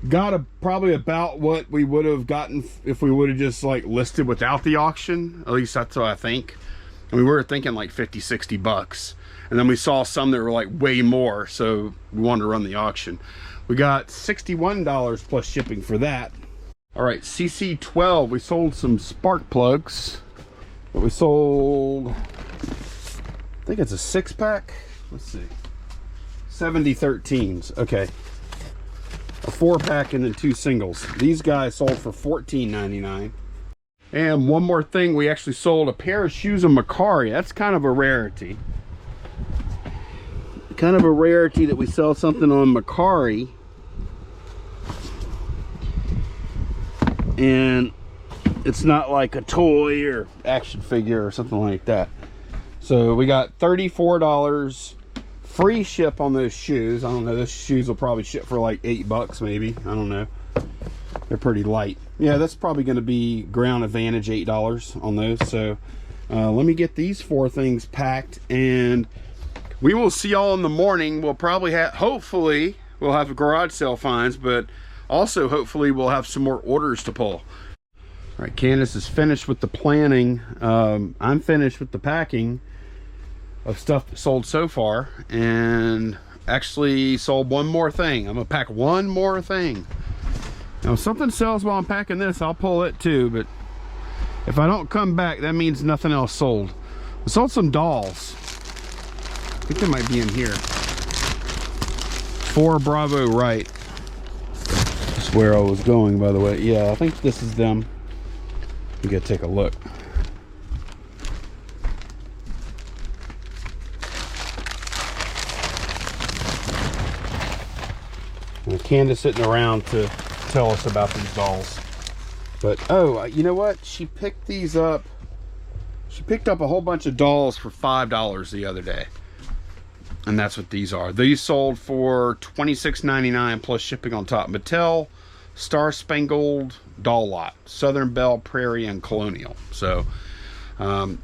got probably about what we would have gotten if we would have just like listed without the auction. At least that's what I think. And we were thinking like 50-60 bucks. And then we saw some that were like way more, so we wanted to run the auction. We got $61 plus shipping for that. All right, CC12, we sold some spark plugs. But we sold, I think it's a 6-pack. Let's see, 70 13s. Okay, a 4-pack and then 2 singles. These guys sold for $14.99. And one more thing, we actually sold a pair of shoes of Macari. That's kind of a rarity. Kind of a rarity that we sell something on Macari. And it's not like a toy or action figure or something like that. So we got $34 free ship on those shoes. I don't know, those shoes will probably ship for like $8 maybe. I don't know. They're pretty light. Yeah, that's probably going to be ground advantage $8 on those. So let me get these 4 things packed and we will see y'all in the morning. We'll probably have, hopefully we'll have a garage sale finds, but also hopefully we'll have some more orders to pull. All right, Candace is finished with the planning. I'm finished with the packing of stuff that sold so far, and actually sold one more thing. I'm gonna pack one more thing. Now, if something sells while I'm packing this, I'll pull it too, but if I don't come back, that means nothing else sold. I sold some dolls. I think they might be in here. 4 Bravo right. That's where I was going, by the way. Yeah, I think this is them. We gotta take a look. And Candace sitting around to tell us about these dolls. But oh, you know what? She picked these up. She picked up a whole bunch of dolls for $5 the other day. And that's what these are. These sold for $26.99 plus shipping on top. Mattel Star Spangled Doll Lot, Southern Belle, Prairie, and Colonial. So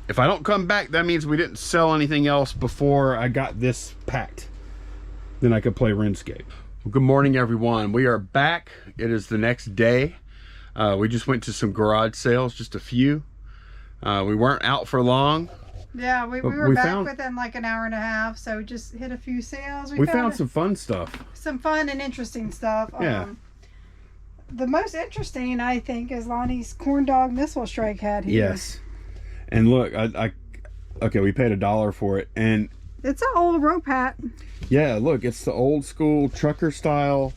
if I don't come back, that means we didn't sell anything else before I got this packed. Then I could play RuneScape. Well, good morning, everyone. We are back. It is the next day. We just went to some garage sales, just a few. We weren't out for long. Yeah, we were back within like an hour and a half, so just hit a few sales. We found some fun stuff. Some fun and interesting stuff. Yeah. The most interesting, I think, is Lonnie's corn dog missile strike hat here. Yes. And look, okay, we paid $1 for it, and it's an old rope hat. Yeah, look, it's the old school trucker style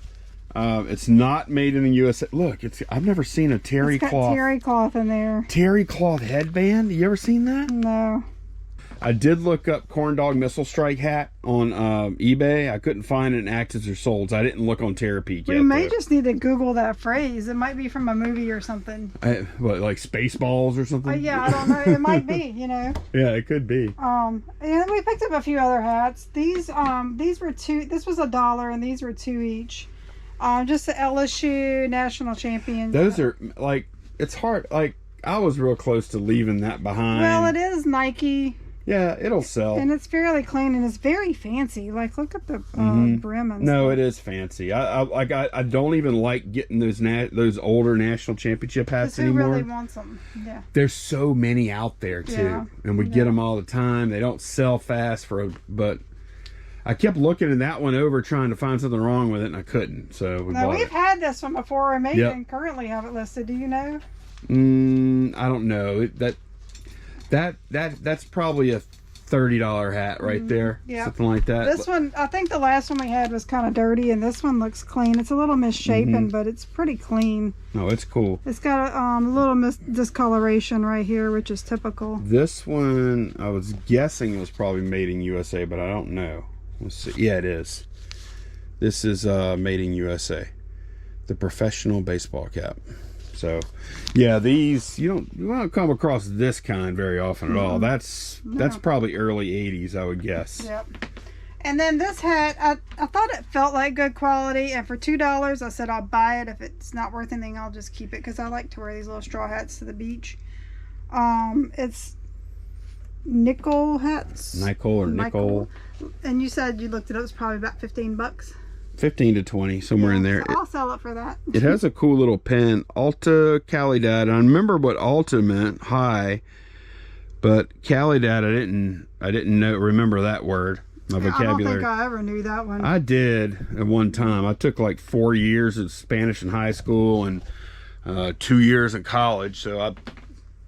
It's not made in the USA. Look, I've never seen a terry It's got cloth. terry cloth in there. Terry cloth headband. You ever seen that? No. I did look up corn dog missile strike hat on eBay. I couldn't find it in actives or solds. I didn't look on Terapeak yet. We may just need to Google that phrase. It might be from a movie or something. What, like Spaceballs or something? Yeah, I don't know. It might be, you know. Yeah, it could be. And then we picked up a few other hats. These were two. This was $1, and these were $2 each. Just the LSU national champions. Those are like, it's hard. Like, I was real close to leaving that behind. Well, it is Nike. Yeah, it'll sell. And it's fairly clean, and it's very fancy. Like, look at the brim and No, stuff. it is fancy. I don't even like getting those older national championship hats Who anymore. really wants them? Yeah. There's so many out there too, Yeah. and we get them all the time. They don't sell fast but I kept looking at that one over, trying to find something wrong with it, and I couldn't. So we bought We've it. had this one before. I may Yep. even currently have it listed. Do you know? I don't know. That's probably a $30 hat right there. Yeah. Something like that. This one, I think the last one we had was kind of dirty, and this one looks clean. It's a little misshapen, but it's pretty clean. No, it's cool. It's got a little discoloration right here, which is typical. This one, I was guessing it was probably made in USA, but I don't know. Let's see. Yeah, it is. This is made in USA. The professional baseball cap. So, yeah, these you don't come across this kind very often at all. That's probably early '80s, I would guess. Yep. And then this hat, I thought it felt like good quality, and for $2, I said I'll buy it. If it's not worth anything, I'll just keep it, because I like to wear these little straw hats to the beach. It's nickel hats. Nickel. And you said you looked it up. It's probably about $15. 15 to 20, somewhere in there. So I'll sell it for that. It has a cool little pen, Alta Calidad. I remember what Alta meant, high, but Calidad, I didn't remember that word. My vocabulary. I don't think I ever knew that one. I did at one time. I took like 4 years of Spanish in high school and 2 years in college, so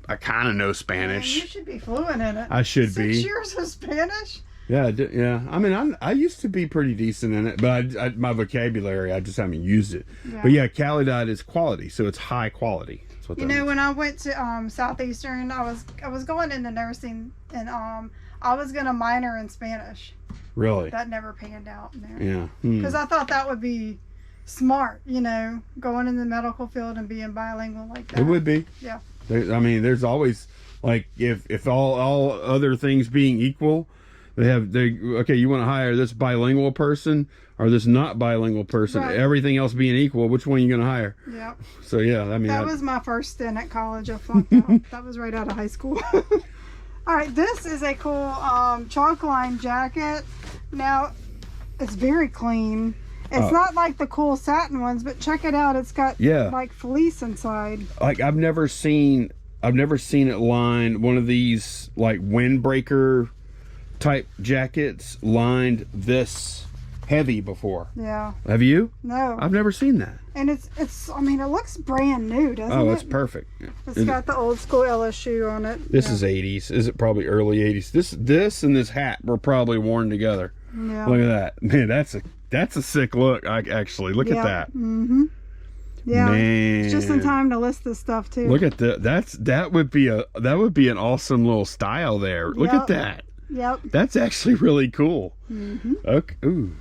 I kind of know Spanish. Man, you should be fluent in it. I should be. 6 years of Spanish? Yeah, yeah. I mean, I used to be pretty decent in it, but my vocabulary, I just haven't used it. Yeah. But yeah, Calidad is quality, so it's high quality. That's what You know, when I went to Southeastern, I was going into nursing, and I was gonna minor in Spanish. Really? That never panned out in there. Yeah. Because I thought that would be smart, you know, going in the medical field and being bilingual like that. It would be. Yeah. I mean, there's always, like, if all other things being equal, okay, you want to hire this bilingual person or this not bilingual person, Right. everything else being equal, which one are you going to hire? Yeah. So yeah, I mean, That was my first stint at college. I flunked out. That was right out of high school. All right, this is a cool chalk line jacket. Now, it's very clean. It's not like the cool satin ones, but check it out. It's got like fleece inside. like I've never seen it lined, one of these like windbreaker type jackets lined this heavy before. Yeah. Have you? No. I've never seen that. And it's I mean, it looks brand new, doesn't it? Oh, it's perfect. It's got the old school LSU on it. This is 80s. Is it probably early 80s? This and this hat were probably worn together. Yeah. Look at that. Man, that's a sick look. Actually, look at that. Mm-hmm. Yeah. Man. It's just in time to list this stuff too. Look at that would be an awesome little style there. Look at that. Yep. That's actually really cool. Mm-hmm. Okay. Ooh.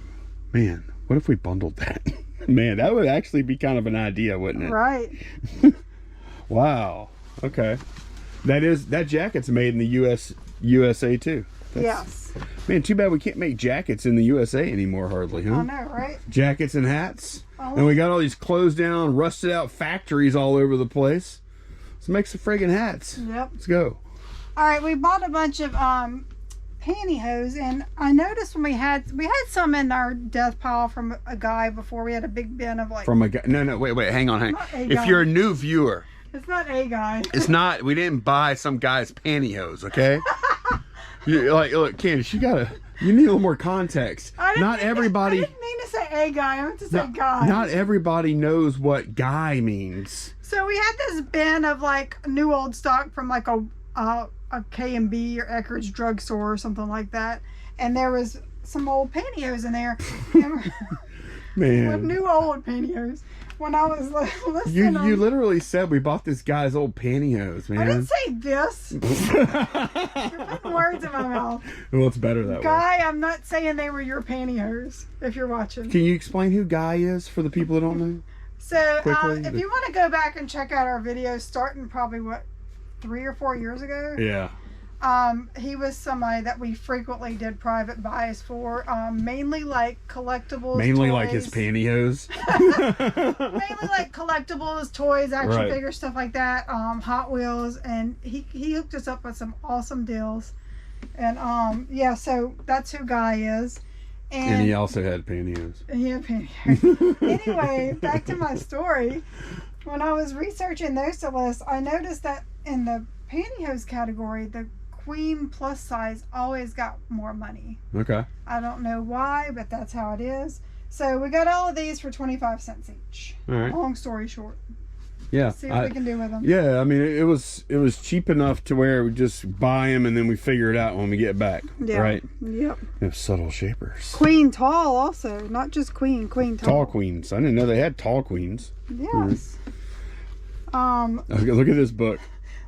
Man, what if we bundled that? Man, that would actually be kind of an idea, wouldn't it? Right. Wow. Okay. That jacket's made in the USA too. Yes. Man, too bad we can't make jackets in the USA anymore, hardly, huh? I know, right? Jackets and hats. Oh. And we got all these closed down, rusted out factories all over the place. Let's make some friggin' hats. Yep. Let's go. All right, we bought a bunch of pantyhose, and I noticed when we had some in our death pile from a guy before. We had a big bin of like From a guy. No, wait, hang on. Not a If guy. you're a new viewer, It's not a guy. it's not. We didn't buy some guy's pantyhose, okay? Look, Candace, you need a little more context. Not everybody. I didn't mean to say a guy. I meant to say guy. Not everybody knows what guy means. So we had this bin of like new old stock from like a K&B or Eckerd's drugstore or something like that, and there was some old pantyhose in there. Man. With new old pantyhose. When I was listening, You literally said we bought this guy's old pantyhose, man. I didn't say this. You're putting words in my mouth. Well, it's better that way. Guy, I'm not saying they were your pantyhose. If you're watching, Can you explain who Guy is for the people that don't know? so if you want to go back and check out our videos, starting probably 3 or 4 years ago. Yeah. He was somebody that we frequently did private buys for, mainly like collectibles, Mainly toys. like his pantyhose. Mainly like collectibles, toys, action figures, stuff like that. Hot Wheels, and he hooked us up with some awesome deals. And yeah, so that's who Guy is. And he also had pantyhose. Yeah, pantyhose. Anyway, back to my story. When I was researching those to list, I noticed that in the pantyhose category, the queen plus size always got more money. Okay. I don't know why, but that's how it is. So we got all of these for 25 cents each. All right. Long story short. Yeah. See what we can do with them. Yeah, I mean, it was cheap enough to where we just buy them and then we figure it out when we get back. Yeah. Right? Yep. They have subtle shapers. Queen tall also, not just queen tall. Tall queens. I didn't know they had tall queens. Yes. Okay, look at this book.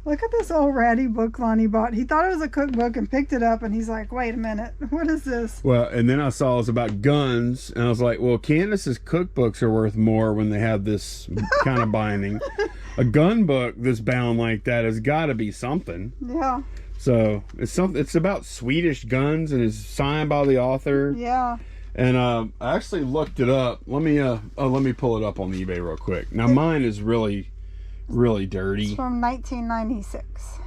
Look at this old ratty book Lonnie bought. He thought it was a cookbook and picked it up, and he's like, wait a minute, what is this? Well, and then I saw it was about guns, and I was like, well, Candace's cookbooks are worth more when they have this kind of binding. A gun book that's bound like that has got to be something. Yeah. So it's about Swedish guns and is signed by the author. Yeah. And I actually looked it up. Let me pull it up on eBay real quick. Now mine is really dirty. It's from 1996.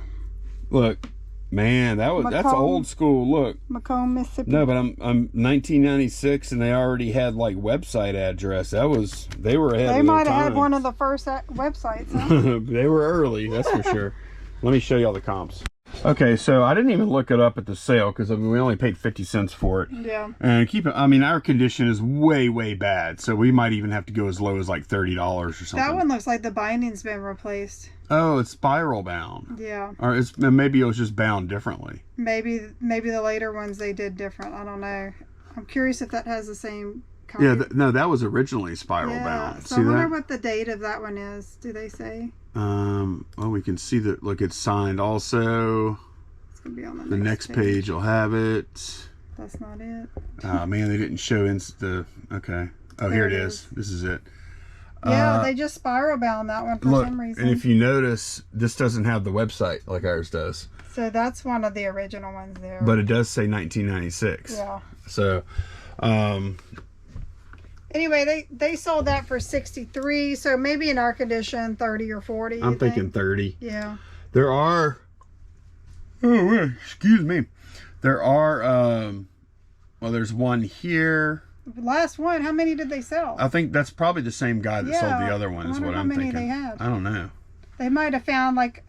Look, man, that's old school. Look, Macomb, Mississippi. no, but I'm 1996, and they already had like website address. They were ahead. They of their might have had times. one of the first websites. Huh? They were early, that's for sure. Let me show y'all the comps. Okay, so I didn't even look it up at the sale because we only paid 50 cents for it. Yeah. And our condition is way bad, so we might even have to go as low as like $30 or something. That one looks like the binding's been replaced. Oh, it's spiral bound. Yeah. Or maybe it was just bound differently. Maybe the later ones they did different. I don't know. I'm curious if that has the same kind. Yeah, no, that was originally spiral bound. So I wonder what the date of that one is. Do they say? Well, we can see that. Look, it's signed also. It's gonna be on the next page will have it. That's not it. Oh man, they didn't show okay. Oh, here it is. This is it. Yeah, they just spiral bound that one for some reason. And if you notice, this doesn't have the website like ours does. So that's one of the original ones there. But it does say 1996. Yeah. So, anyway, they sold that for 63. So maybe in our condition, 30 or 40. I'm thinking 30. Yeah. There are. Oh, excuse me. There are. Well, there's one here. The last one, how many did they sell? I think that's probably the same guy that sold the other one. Is what I'm thinking. How many they had? I don't know. They might have found like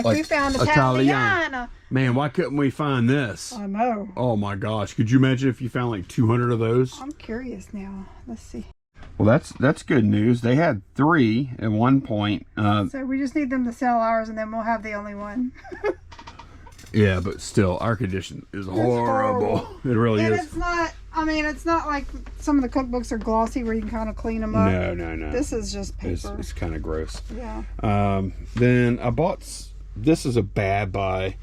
we found Italiana. Man, why couldn't we find this? I know. Oh my gosh, could you imagine if you found like 200 of those? I'm curious now. Let's see. Well, that's good news. They had 3 at one point. So we just need them to sell ours, and then we'll have the only one. Yeah, but still, our condition is horrible. It really is. It's not. I mean, it's not like some of the cookbooks are glossy where you can kind of clean them up. No. This is just paper. It's kind of gross. Yeah. Then I bought. This is a bad buy.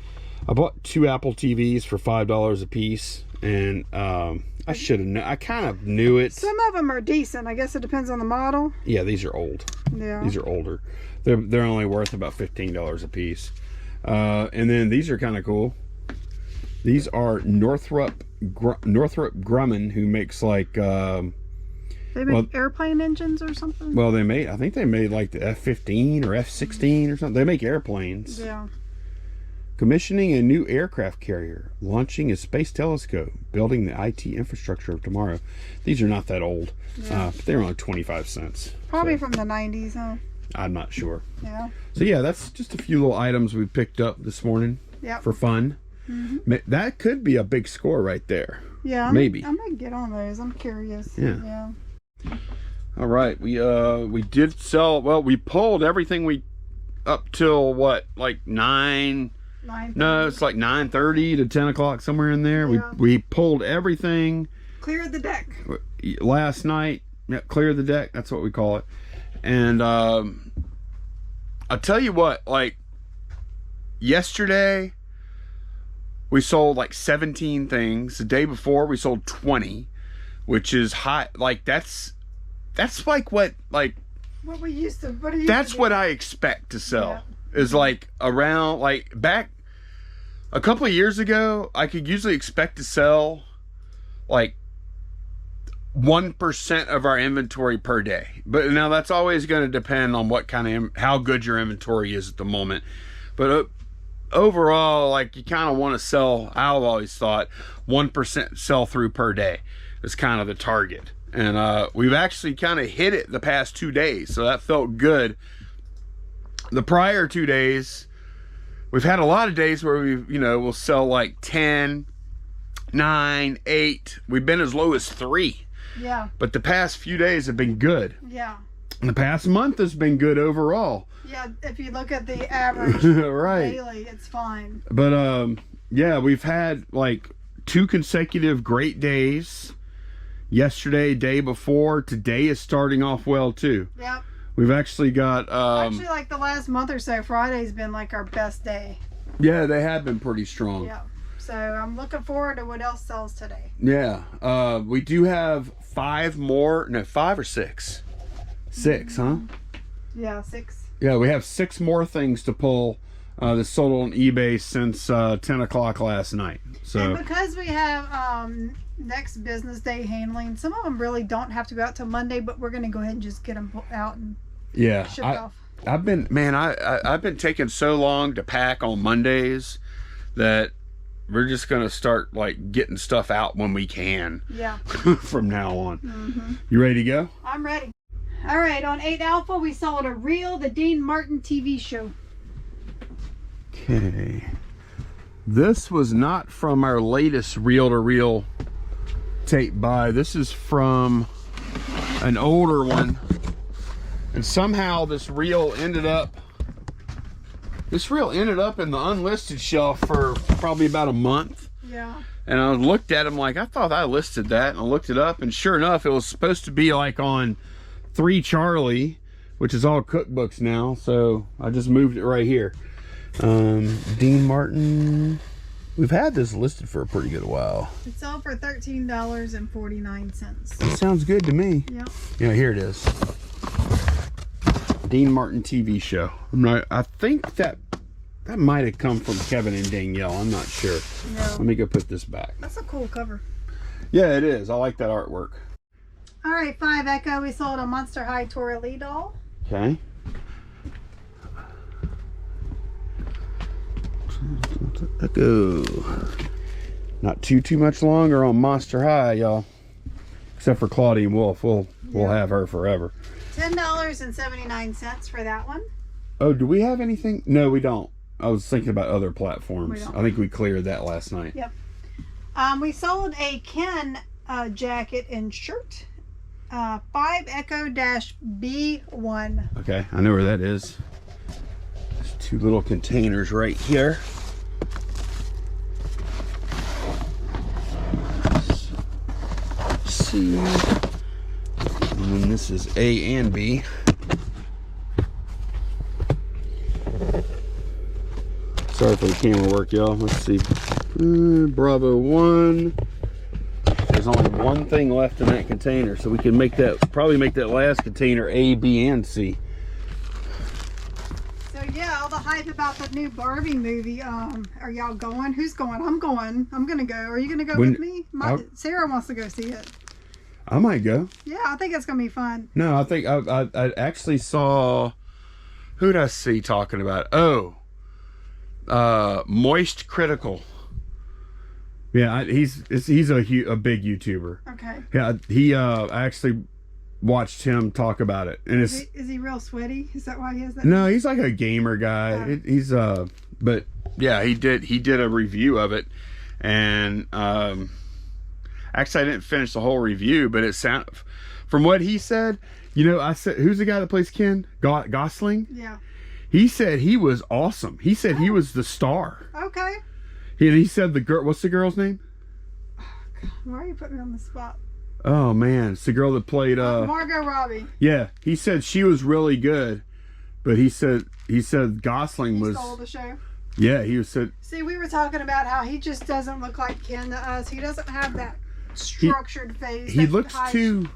I bought 2 Apple TVs for $5 a piece, and I should have. I kind of knew it. Some of them are decent. I guess it depends on the model. Yeah, these are old. Yeah. These are older. They're only worth about $15 a piece. And then these are kind of cool. These are Northrop Grumman, who makes like they make airplane engines or something. Well, I think they made like the F-15 or F-16 or something. They make airplanes. Yeah. Commissioning a new aircraft carrier, launching a space telescope, building the IT infrastructure of tomorrow. These are not that old. Yeah. But they're only 25 cents. Probably from the 90s, huh? I'm not sure. Yeah. So yeah, that's just a few little items we picked up this morning for fun. Mm-hmm. That could be a big score right there. Yeah, maybe. I might get on those. I'm curious. Yeah. All right, we did sell. Well, we pulled everything up till what, like 9. 9:30. No, it's like 9:30 to 10 o'clock, somewhere in there. Yeah. We pulled everything. Cleared the deck. Last night. Yeah, clear the deck. That's what we call it. And I'll tell you what, like yesterday we sold like 17 things. The day before we sold 20, which is high. Like that's like what we used to. What do you? That's what I expect to sell. Yeah. Is like around like back a couple of years ago, I could usually expect to sell like 1% of our inventory per day. But now that's always going to depend on what kind of how good your inventory is at the moment. But overall, like you kind of want to sell, I've always thought 1% sell through per day is kind of the target. And we've actually kind of hit it the past 2 days, so that felt good. The prior 2 days, we've had a lot of days where we'll sell like 10, 9, 8. We've been as low as 3. Yeah. But the past few days have been good. Yeah. And the past month has been good overall. Yeah, if you look at the average right. daily, it's fine. But yeah, we've had like 2 consecutive great days. Yesterday, day before, today is starting off well too. Yep. We've actually got actually like the last month or so, Friday's been like our best day. Yeah, they have been pretty strong. Yeah. So I'm looking forward to what else sells today. Yeah. We do have 5 or 6. 6, huh? Yeah, 6. Yeah, we have 6 more things to pull that sold on eBay since 10 o'clock last night. So and because we have next business day handling, some of them really don't have to go out till Monday, but we're going to go ahead and just get them out and shipped off. I've been taking so long to pack on Mondays that we're just going to start like getting stuff out when we can. Yeah. From now on. You ready to go? I'm ready. All right, on 8 Alpha, we sold a reel, the Dean Martin TV show. Okay. This was not from our latest reel-to-reel tape buy. This is from an older one. And somehow this reel ended up in the unlisted shelf for probably about a month. Yeah. And I looked at them like, I thought I listed that. And I looked it up, and sure enough, it was supposed to be like on 3 Charlie, which is all cookbooks now. So I just moved it right here. Dean Martin. We've had this listed for a pretty good while. It sold for $13.49. That sounds good to me. Yeah. Yeah, here it is. Dean Martin TV show. I think that might have come from Kevin and Danielle. I'm not sure. No. Let me go put this back. That's a cool cover. Yeah, it is. I like that artwork. All right, 5 Echo. We sold a Monster High Tora Lee doll. Okay. Echo. Not too much longer on Monster High, y'all. Except for Claudine Wolf. We'll have her forever. $10.79 for that one. Oh, do we have anything? No, we don't. I was thinking about other platforms. I think we cleared that last night. Yep. We sold a Ken jacket and shirt. 5 Echo-B1. Okay, I know where that is. There's 2 little containers right here. C. And then this is A and B. Sorry for the camera work, y'all. Let's see. Bravo 1. There's only one thing left in that container, so we can probably make that last container A, B, and C. So yeah, all the hype about the new Barbie movie. Are y'all going? Who's going? I'm going. I'm gonna go. Are you gonna go with me? Sarah wants to go see it. I might go. Yeah, I think it's gonna be fun. No, I think I actually saw. Who did I see talking about it? Oh, Moist Critical. Yeah, he's a big YouTuber. Okay. Yeah, he I actually watched him talk about it, and is he real sweaty? Is that why he has that? No, he's like a gamer guy. He's but yeah, he did a review of it, and actually I didn't finish the whole review, but it sounded, from what he said, I said, who's the guy that plays Ken? Gosling? Yeah. He said he was awesome. He said he was the star. Okay. He said the girl. What's the girl's name? Oh, God, why are you putting me on the spot? Oh man, it's the girl that played Margot Robbie. Yeah, he said she was really good, but he said Gosling was. Stole the show. Yeah, he said. See, we were talking about how he just doesn't look like Ken to us. He doesn't have that structured face. He looks too.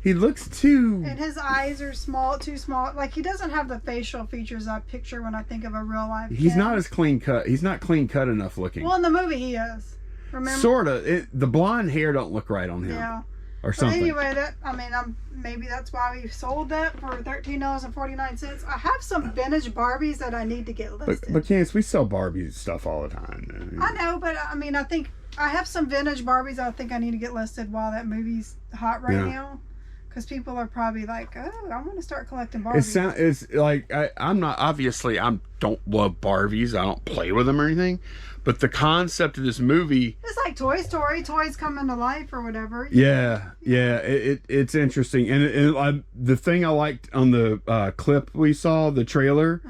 He looks too. And his eyes are too small. Like, he doesn't have the facial features I picture when I think of a real life He's Ken. not as clean cut. He's not clean cut enough looking. Well, in the movie he is. Remember? Sorta. The blonde hair don't look right on him. Yeah. Or something. But anyway, maybe that's why we sold that for $13.49. I have some vintage Barbies that I need to get listed. But Candace, we sell Barbie stuff all the time. I know, but I mean, I think I have some vintage Barbies I think I need to get listed while that movie's hot right now. Because people are probably like, oh, I want to start collecting Barbies. It's like, I'm not, obviously, I don't love Barbies. I don't play with them or anything. But the concept of this movie. It's like Toy Story. Toys come into life or whatever. Yeah. It's interesting. And the thing I liked on the clip we saw, the trailer,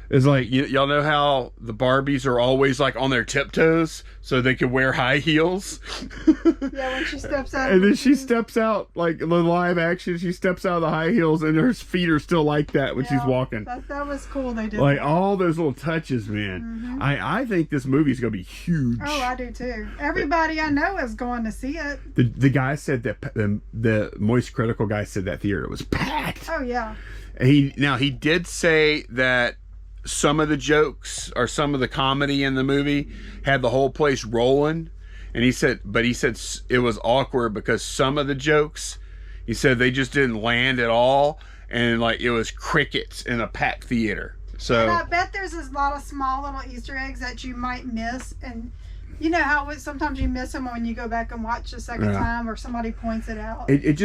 is like, y'all know how the Barbies are always like on their tiptoes so they can wear high heels? Yeah, when she steps out. And then she steps out, like the live action, she steps out of the high heels and her feet are still like that when she's walking. That was cool. They did like that. all those little touches, man. I think this movie's going to be huge. Oh, I do too. Everybody I know is going to see it. The guy said that, the Moist Critical guy said that theater was packed. Oh, yeah. He did say that some of the jokes or some of the comedy in the movie had the whole place rolling, and he said it was awkward because some of the jokes, he said, they just didn't land at all, and like it was crickets in a packed theater. So and I bet there's a lot of small little Easter eggs that you might miss, and you know how sometimes you miss them when you go back and watch the second time, or somebody points it out. It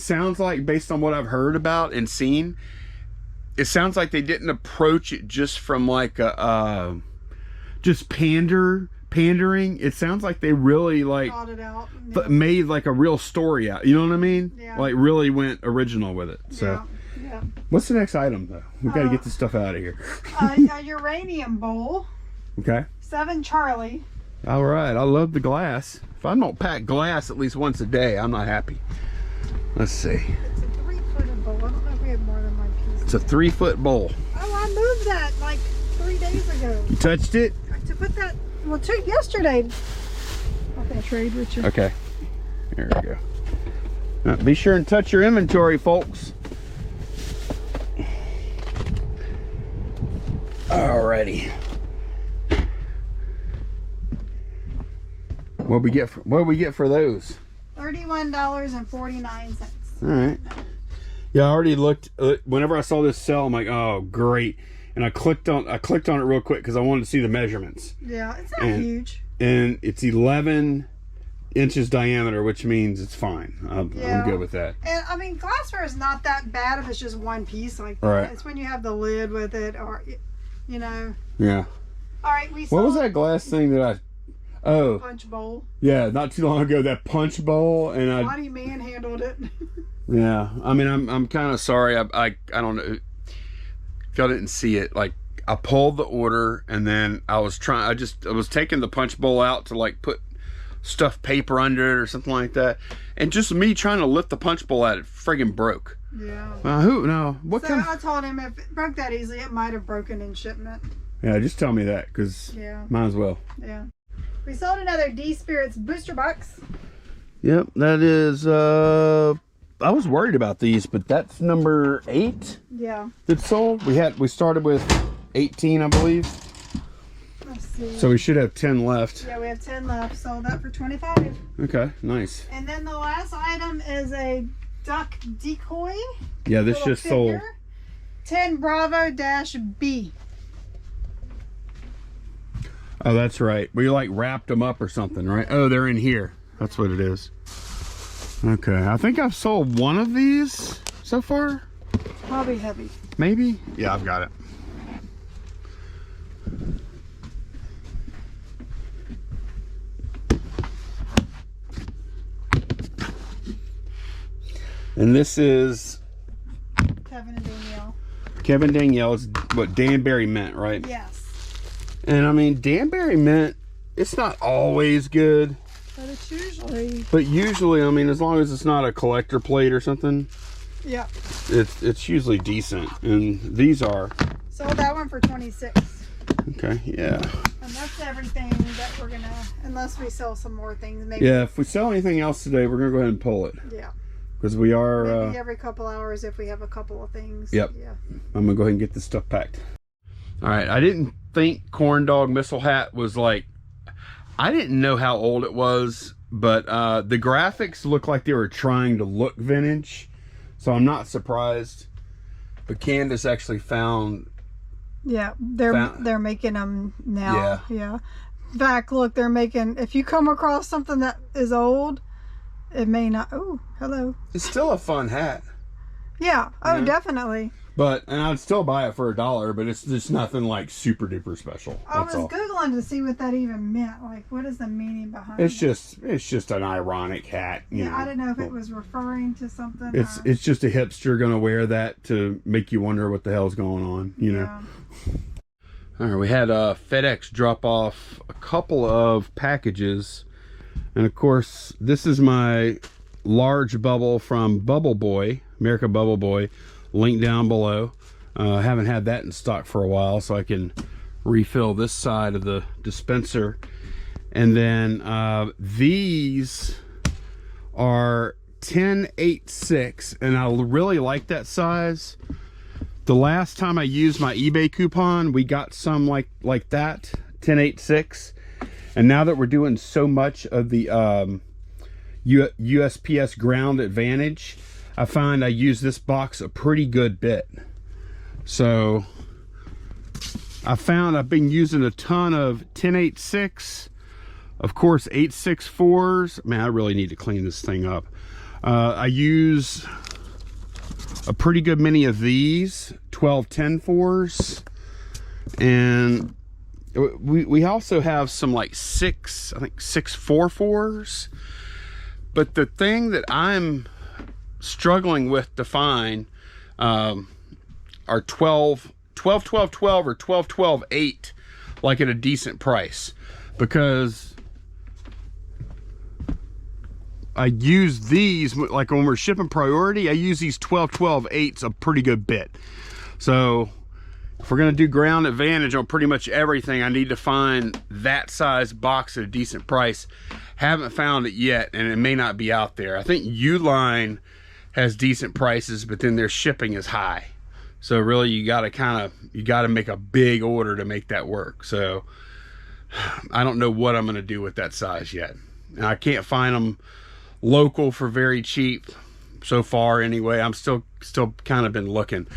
sounds like, based on what I've heard about and seen, it sounds like they didn't approach it just from like just pandering. It sounds like they really like thought it out, made like a real story out. You know what I mean? Yeah. Like really went original with it. So, yeah. What's the next item though? We got to get this stuff out of here. A uranium bowl. Okay. 7 Charlie. All right. I love the glass. If I don't pack glass at least once a day, I'm not happy. Let's see. It's a 3-foot bowl. I don't know if we have more than one piece. It's a 3-foot bowl. Oh, I moved that like 3 days ago. You touched it? To put that, yesterday. I'm going to trade with you. Okay. There we go. Now, be sure and touch your inventory, folks. Alrighty. What we get for those? $31.49. All right. Yeah, I already looked. Whenever I saw this sell, I'm like, oh, great. And I clicked on it real quick because I wanted to see the measurements. Yeah, it's not huge. And it's 11 inches diameter, which means it's fine. I'm good with that. And I mean, glassware is not that bad if it's just one piece like that. Right. It's when you have the lid with it, or you know. Yeah. All right, what was that glass thing that punch bowl. Yeah, not too long ago, that punch bowl, and Bonnie manhandled it. Yeah, I mean, I'm kind of sorry. I don't know if y'all didn't see it. Like, I pulled the order, and then I was taking the punch bowl out to like put stuffed paper under it or something like that, and just me trying to lift the punch bowl out, it friggin' broke. Yeah. I told him if it broke that easily, it might have broken in shipment. Yeah, just tell me that, because might as well. Yeah. We sold another D Spirits booster box. Yep, that is, I was worried about these, but that's number 8. Yeah. That sold. We started with 18, I believe. Let's see. So we should have 10 left. Yeah, we have 10 left. Sold that for $25. Okay, nice. And then the last item is a duck decoy. Yeah, this just sold. 10 Bravo-B. Oh, that's right. We like wrapped them up or something, right? Oh, they're in here. That's what it is. Okay, I think I've sold one of these so far. Probably heavy. Maybe? Yeah, I've got it. And this is Kevin and Danielle. Kevin Danielle is what Danbury Mint, right? Yes. And I mean, Danbury Mint, it's not always good. But it's usually... But usually, I mean, as long as it's not a collector plate or something, yeah, it's usually decent. And these are... Sold that one for $26. Okay, yeah. And that's everything that we're gonna, unless we sell some more things. Maybe. Yeah, if we sell anything else today, we're gonna go ahead and pull it. Yeah. Because we are... Maybe every couple hours if we have a couple of things. Yep. Yeah. I'm gonna go ahead and get this stuff packed. All right, I didn't think Corn Dog Missile Hat was like... I didn't know how old it was, but the graphics look like they were trying to look vintage, so I'm not surprised. But Candace actually found... Yeah, they're making them now. Yeah. In fact, look, they're making... If you come across something that is old, it may not... Oh, hello. It's still a fun hat. Yeah. Oh, definitely. And I'd still buy it for $1, but it's just nothing like super duper special. I was Googling to see what that even meant. Like, what is the meaning behind it? It's just an ironic hat. You know. I don't know if it was referring to something. It's just a hipster gonna wear that to make you wonder what the hell's going on, you know. All right, we had FedEx drop off a couple of packages, and of course, this is my large bubble from Bubble Boy, America Bubble Boy. Link down below. I haven't had that in stock for a while, so I can refill this side of the dispenser. And then these are 1086, and I really like that size. The last time I used my eBay coupon, we got some like that, 1086. And now that we're doing so much of the USPS Ground Advantage, I find I use this box a pretty good bit. So I found I've been using a ton of 1086, of course 864s. Man, I really need to clean this thing up. I use a pretty good many of these 1210-4s, and we also have some like 644s. But the thing that I'm struggling with to find are 12 or 12-12-8, like at a decent price, because I use these like when we're shipping priority. I use these 12-12-8s a pretty good bit. So if we're gonna do Ground Advantage on pretty much everything, I need to find that size box at a decent price. Haven't found it yet, and it may not be out there. I think Uline has decent prices, but then their shipping is high. So really you gotta make a big order to make that work. So I don't know what I'm gonna do with that size yet. And I can't find them local for very cheap so far anyway. I'm still kind of been looking.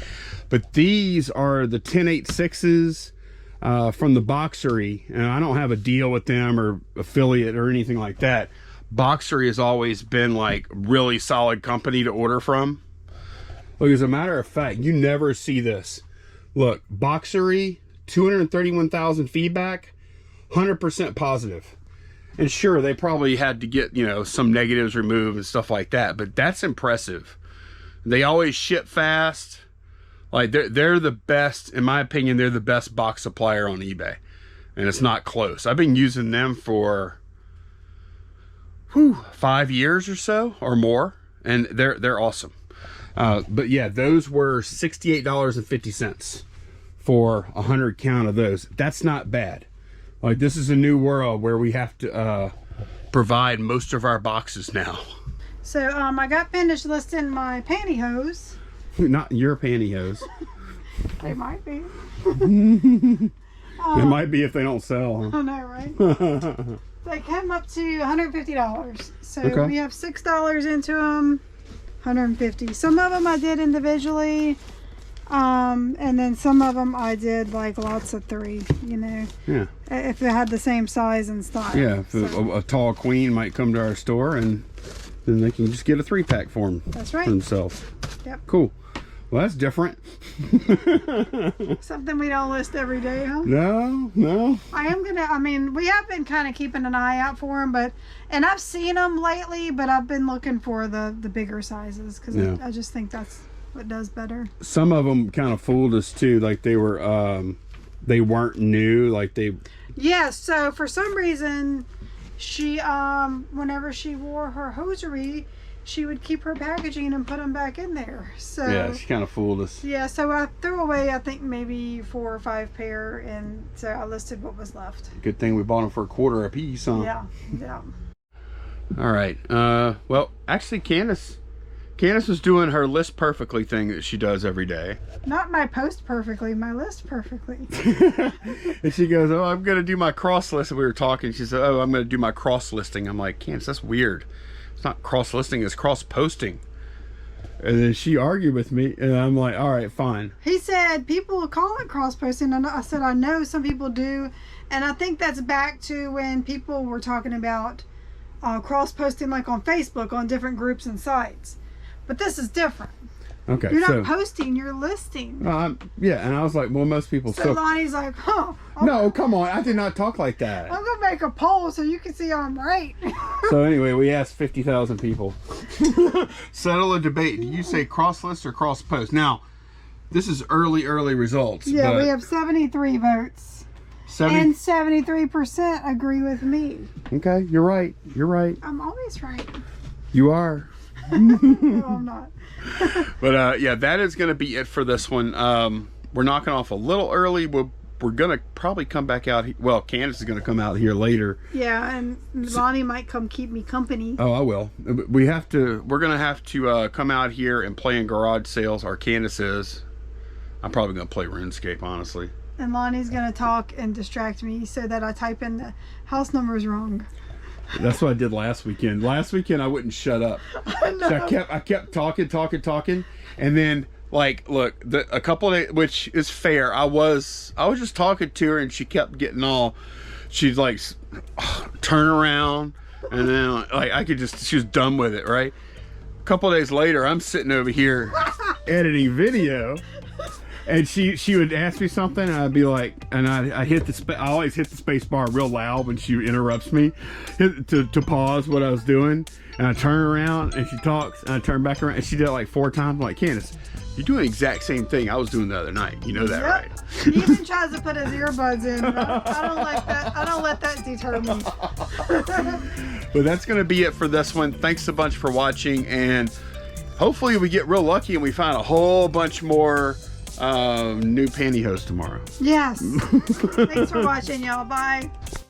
But these are the 1086s from the Boxery, and I don't have a deal with them or affiliate or anything like that. Boxery has always been like really solid company to order from. Look, as a matter of fact, you never see this. Look, Boxery, 231,000 feedback, 100% positive. And sure, they probably had to get, you know, some negatives removed and stuff like that, but that's impressive. They always ship fast. Like they're the best, in my opinion, they're the best box supplier on eBay. And it's not close. I've been using them for 5 years or so or more, and they're awesome. But yeah, those were $68.50 for 100 count of those. That's not bad. Like, this is a new world where we have to provide most of our boxes now. So I got finished listing my pantyhose. Not your pantyhose. They might be. It might be if they don't sell, huh? I know, right? They came up to $150. So we have $6 into them, $150. Some of them I did individually, and then some of them I did like lots of 3, you know. Yeah. If they had the same size and style. Yeah, if a tall queen might come to our store, and then they can just get a 3-pack for them. That's right. For themselves. Yep. Cool. Well, that's different. Something we don't list every day, huh? No. I mean, we have been kind of keeping an eye out for them, and I've seen them lately, but I've been looking for the bigger sizes, because I just think that's what does better. Some of them kind of fooled us too, like they weren't new, like they... Yeah, so for some reason, she, whenever she wore her hosiery, she would keep her packaging and put them back in there. So Yeah, she kind of fooled us. yeah, so I threw away, I think, maybe 4 or 5 pair, and so I listed what was left. Good thing we bought them for $1 a piece, huh? Yeah, yeah. All right. Well, actually, Candace was doing her list perfectly thing that she does every day. Not my post perfectly, my list perfectly. And she goes, "Oh, I'm gonna do my cross list." And we were talking. She said, "Oh, I'm gonna do my cross listing." I'm like, "Candace, that's weird. It's not cross listing. It's cross posting." And then she argued with me, and I'm like, "All right, fine." He said people call it cross posting, and I said I know some people do, and I think that's back to when people were talking about cross posting, like on Facebook, on different groups and sites. But this is different. Okay, you're not posting, you're listing. Yeah, and I was like, well, most people so Lonnie's like, huh? No, come on, I did not talk like that. I'm gonna make a poll so you can see I'm right. So anyway, we asked 50,000 people. Settle a debate. Do you say cross list or cross post? Now, this is early results. Yeah, we have 73 votes. And 73% agree with me. Okay, you're right. You're right. I'm always right. You are. No, I'm not. But yeah, that is going to be it for this one. We're knocking off a little early. We're going to probably come back out. Well, Candace is going to come out here later. Yeah, and Lonnie might come keep me company. Oh, I will. We're going to have to come out here and play in garage sales. Or Candace is. I'm probably going to play RuneScape, honestly. And Lonnie's going to talk and distract me so that I type in the house numbers wrong. That's what I did last weekend. Last weekend I wouldn't shut up. So I kept talking, and then like look, a couple of days, which is fair. I was just talking to her, and she kept getting all. She'd like turn around, and then like she was done with it. Right. A couple of days later, I'm sitting over here editing video. And she would ask me something, and I'd be like, and I always hit the space bar real loud when she interrupts me, to pause what I was doing, and I turn around and she talks, and I turn back around, and she did it like 4 times. I'm like, Candace, you're doing the exact same thing I was doing the other night. You know that, right? He even tries to put his earbuds in. I don't like that. I don't let that deter me. But that's gonna be it for this one. Thanks a bunch for watching, and hopefully we get real lucky and we find a whole bunch more new pantyhose tomorrow. Yes. Thanks for watching, y'all. Bye.